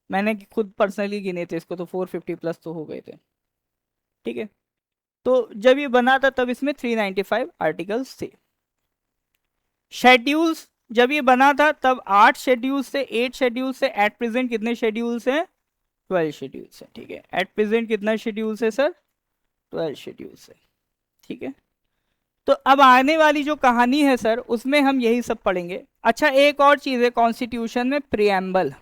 मैंने खुद पर्सनली गिने थे इसको तो 450 प्लस तो हो गए थे, ठीक है। तो जब ये बना था तब इसमें 395 आर्टिकल्स थे। शेड्यूल्स जब ये बना था तब 8 शेड्यूल्स से, 8 शेड्यूल्स से, एट प्रेजेंट कितने शेड्यूल्स हैं, 12 शेड्यूल्स है, ठीक है। एट प्रेजेंट कितना शेड्यूल्स है सर, 12 शेड्यूल्स है, ठीक है। तो अब आने वाली जो कहानी है सर उसमें हम यही सब पढ़ेंगे। अच्छा एक और चीज है कॉन्स्टिट्यूशन में, प्रियम्बल।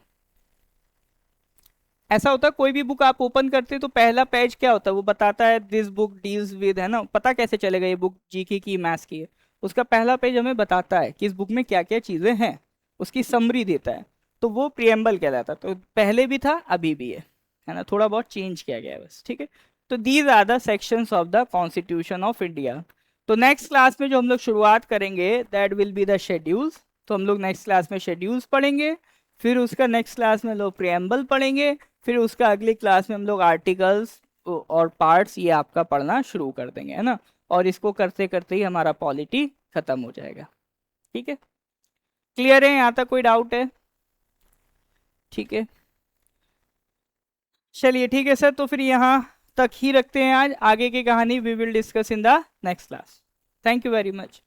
ऐसा होता है कोई भी बुक आप ओपन करते हैं तो पहला पेज क्या होता है, वो बताता है दिस बुक डील्स विद, है ना, पता कैसे चलेगा ये बुक जीके की मैथ्स की है, उसका पहला पेज हमें बताता है कि इस बुक में क्या क्या चीजें हैं, उसकी समरी देता है, तो वो प्रियम्बल कहलाता है। तो पहले भी था अभी भी है ना, थोड़ा बहुत चेंज किया गया है बस, ठीक है। तो these are the sections of the constitution of India. तो नेक्स्ट क्लास में जो हम लोग शुरुआत करेंगे that will be the schedules, तो हम लोग नेक्स्ट क्लास में शेड्यूल्स पढ़ेंगे, फिर उसका नेक्स्ट क्लास में लोग प्रियम्बल पढ़ेंगे, फिर उसका अगली क्लास में हम लोग आर्टिकल्स और पार्ट्स ये आपका पढ़ना शुरू कर देंगे, है ना, और इसको करते करते ही हमारा पॉलिटी खत्म हो जाएगा, ठीक है। क्लियर है, यहाँ तक कोई डाउट है, ठीक है। चलिए ठीक है सर, तो फिर यहाँ तक ही रखते हैं आज, आगे की कहानी we will discuss in the next class. Thank you very much.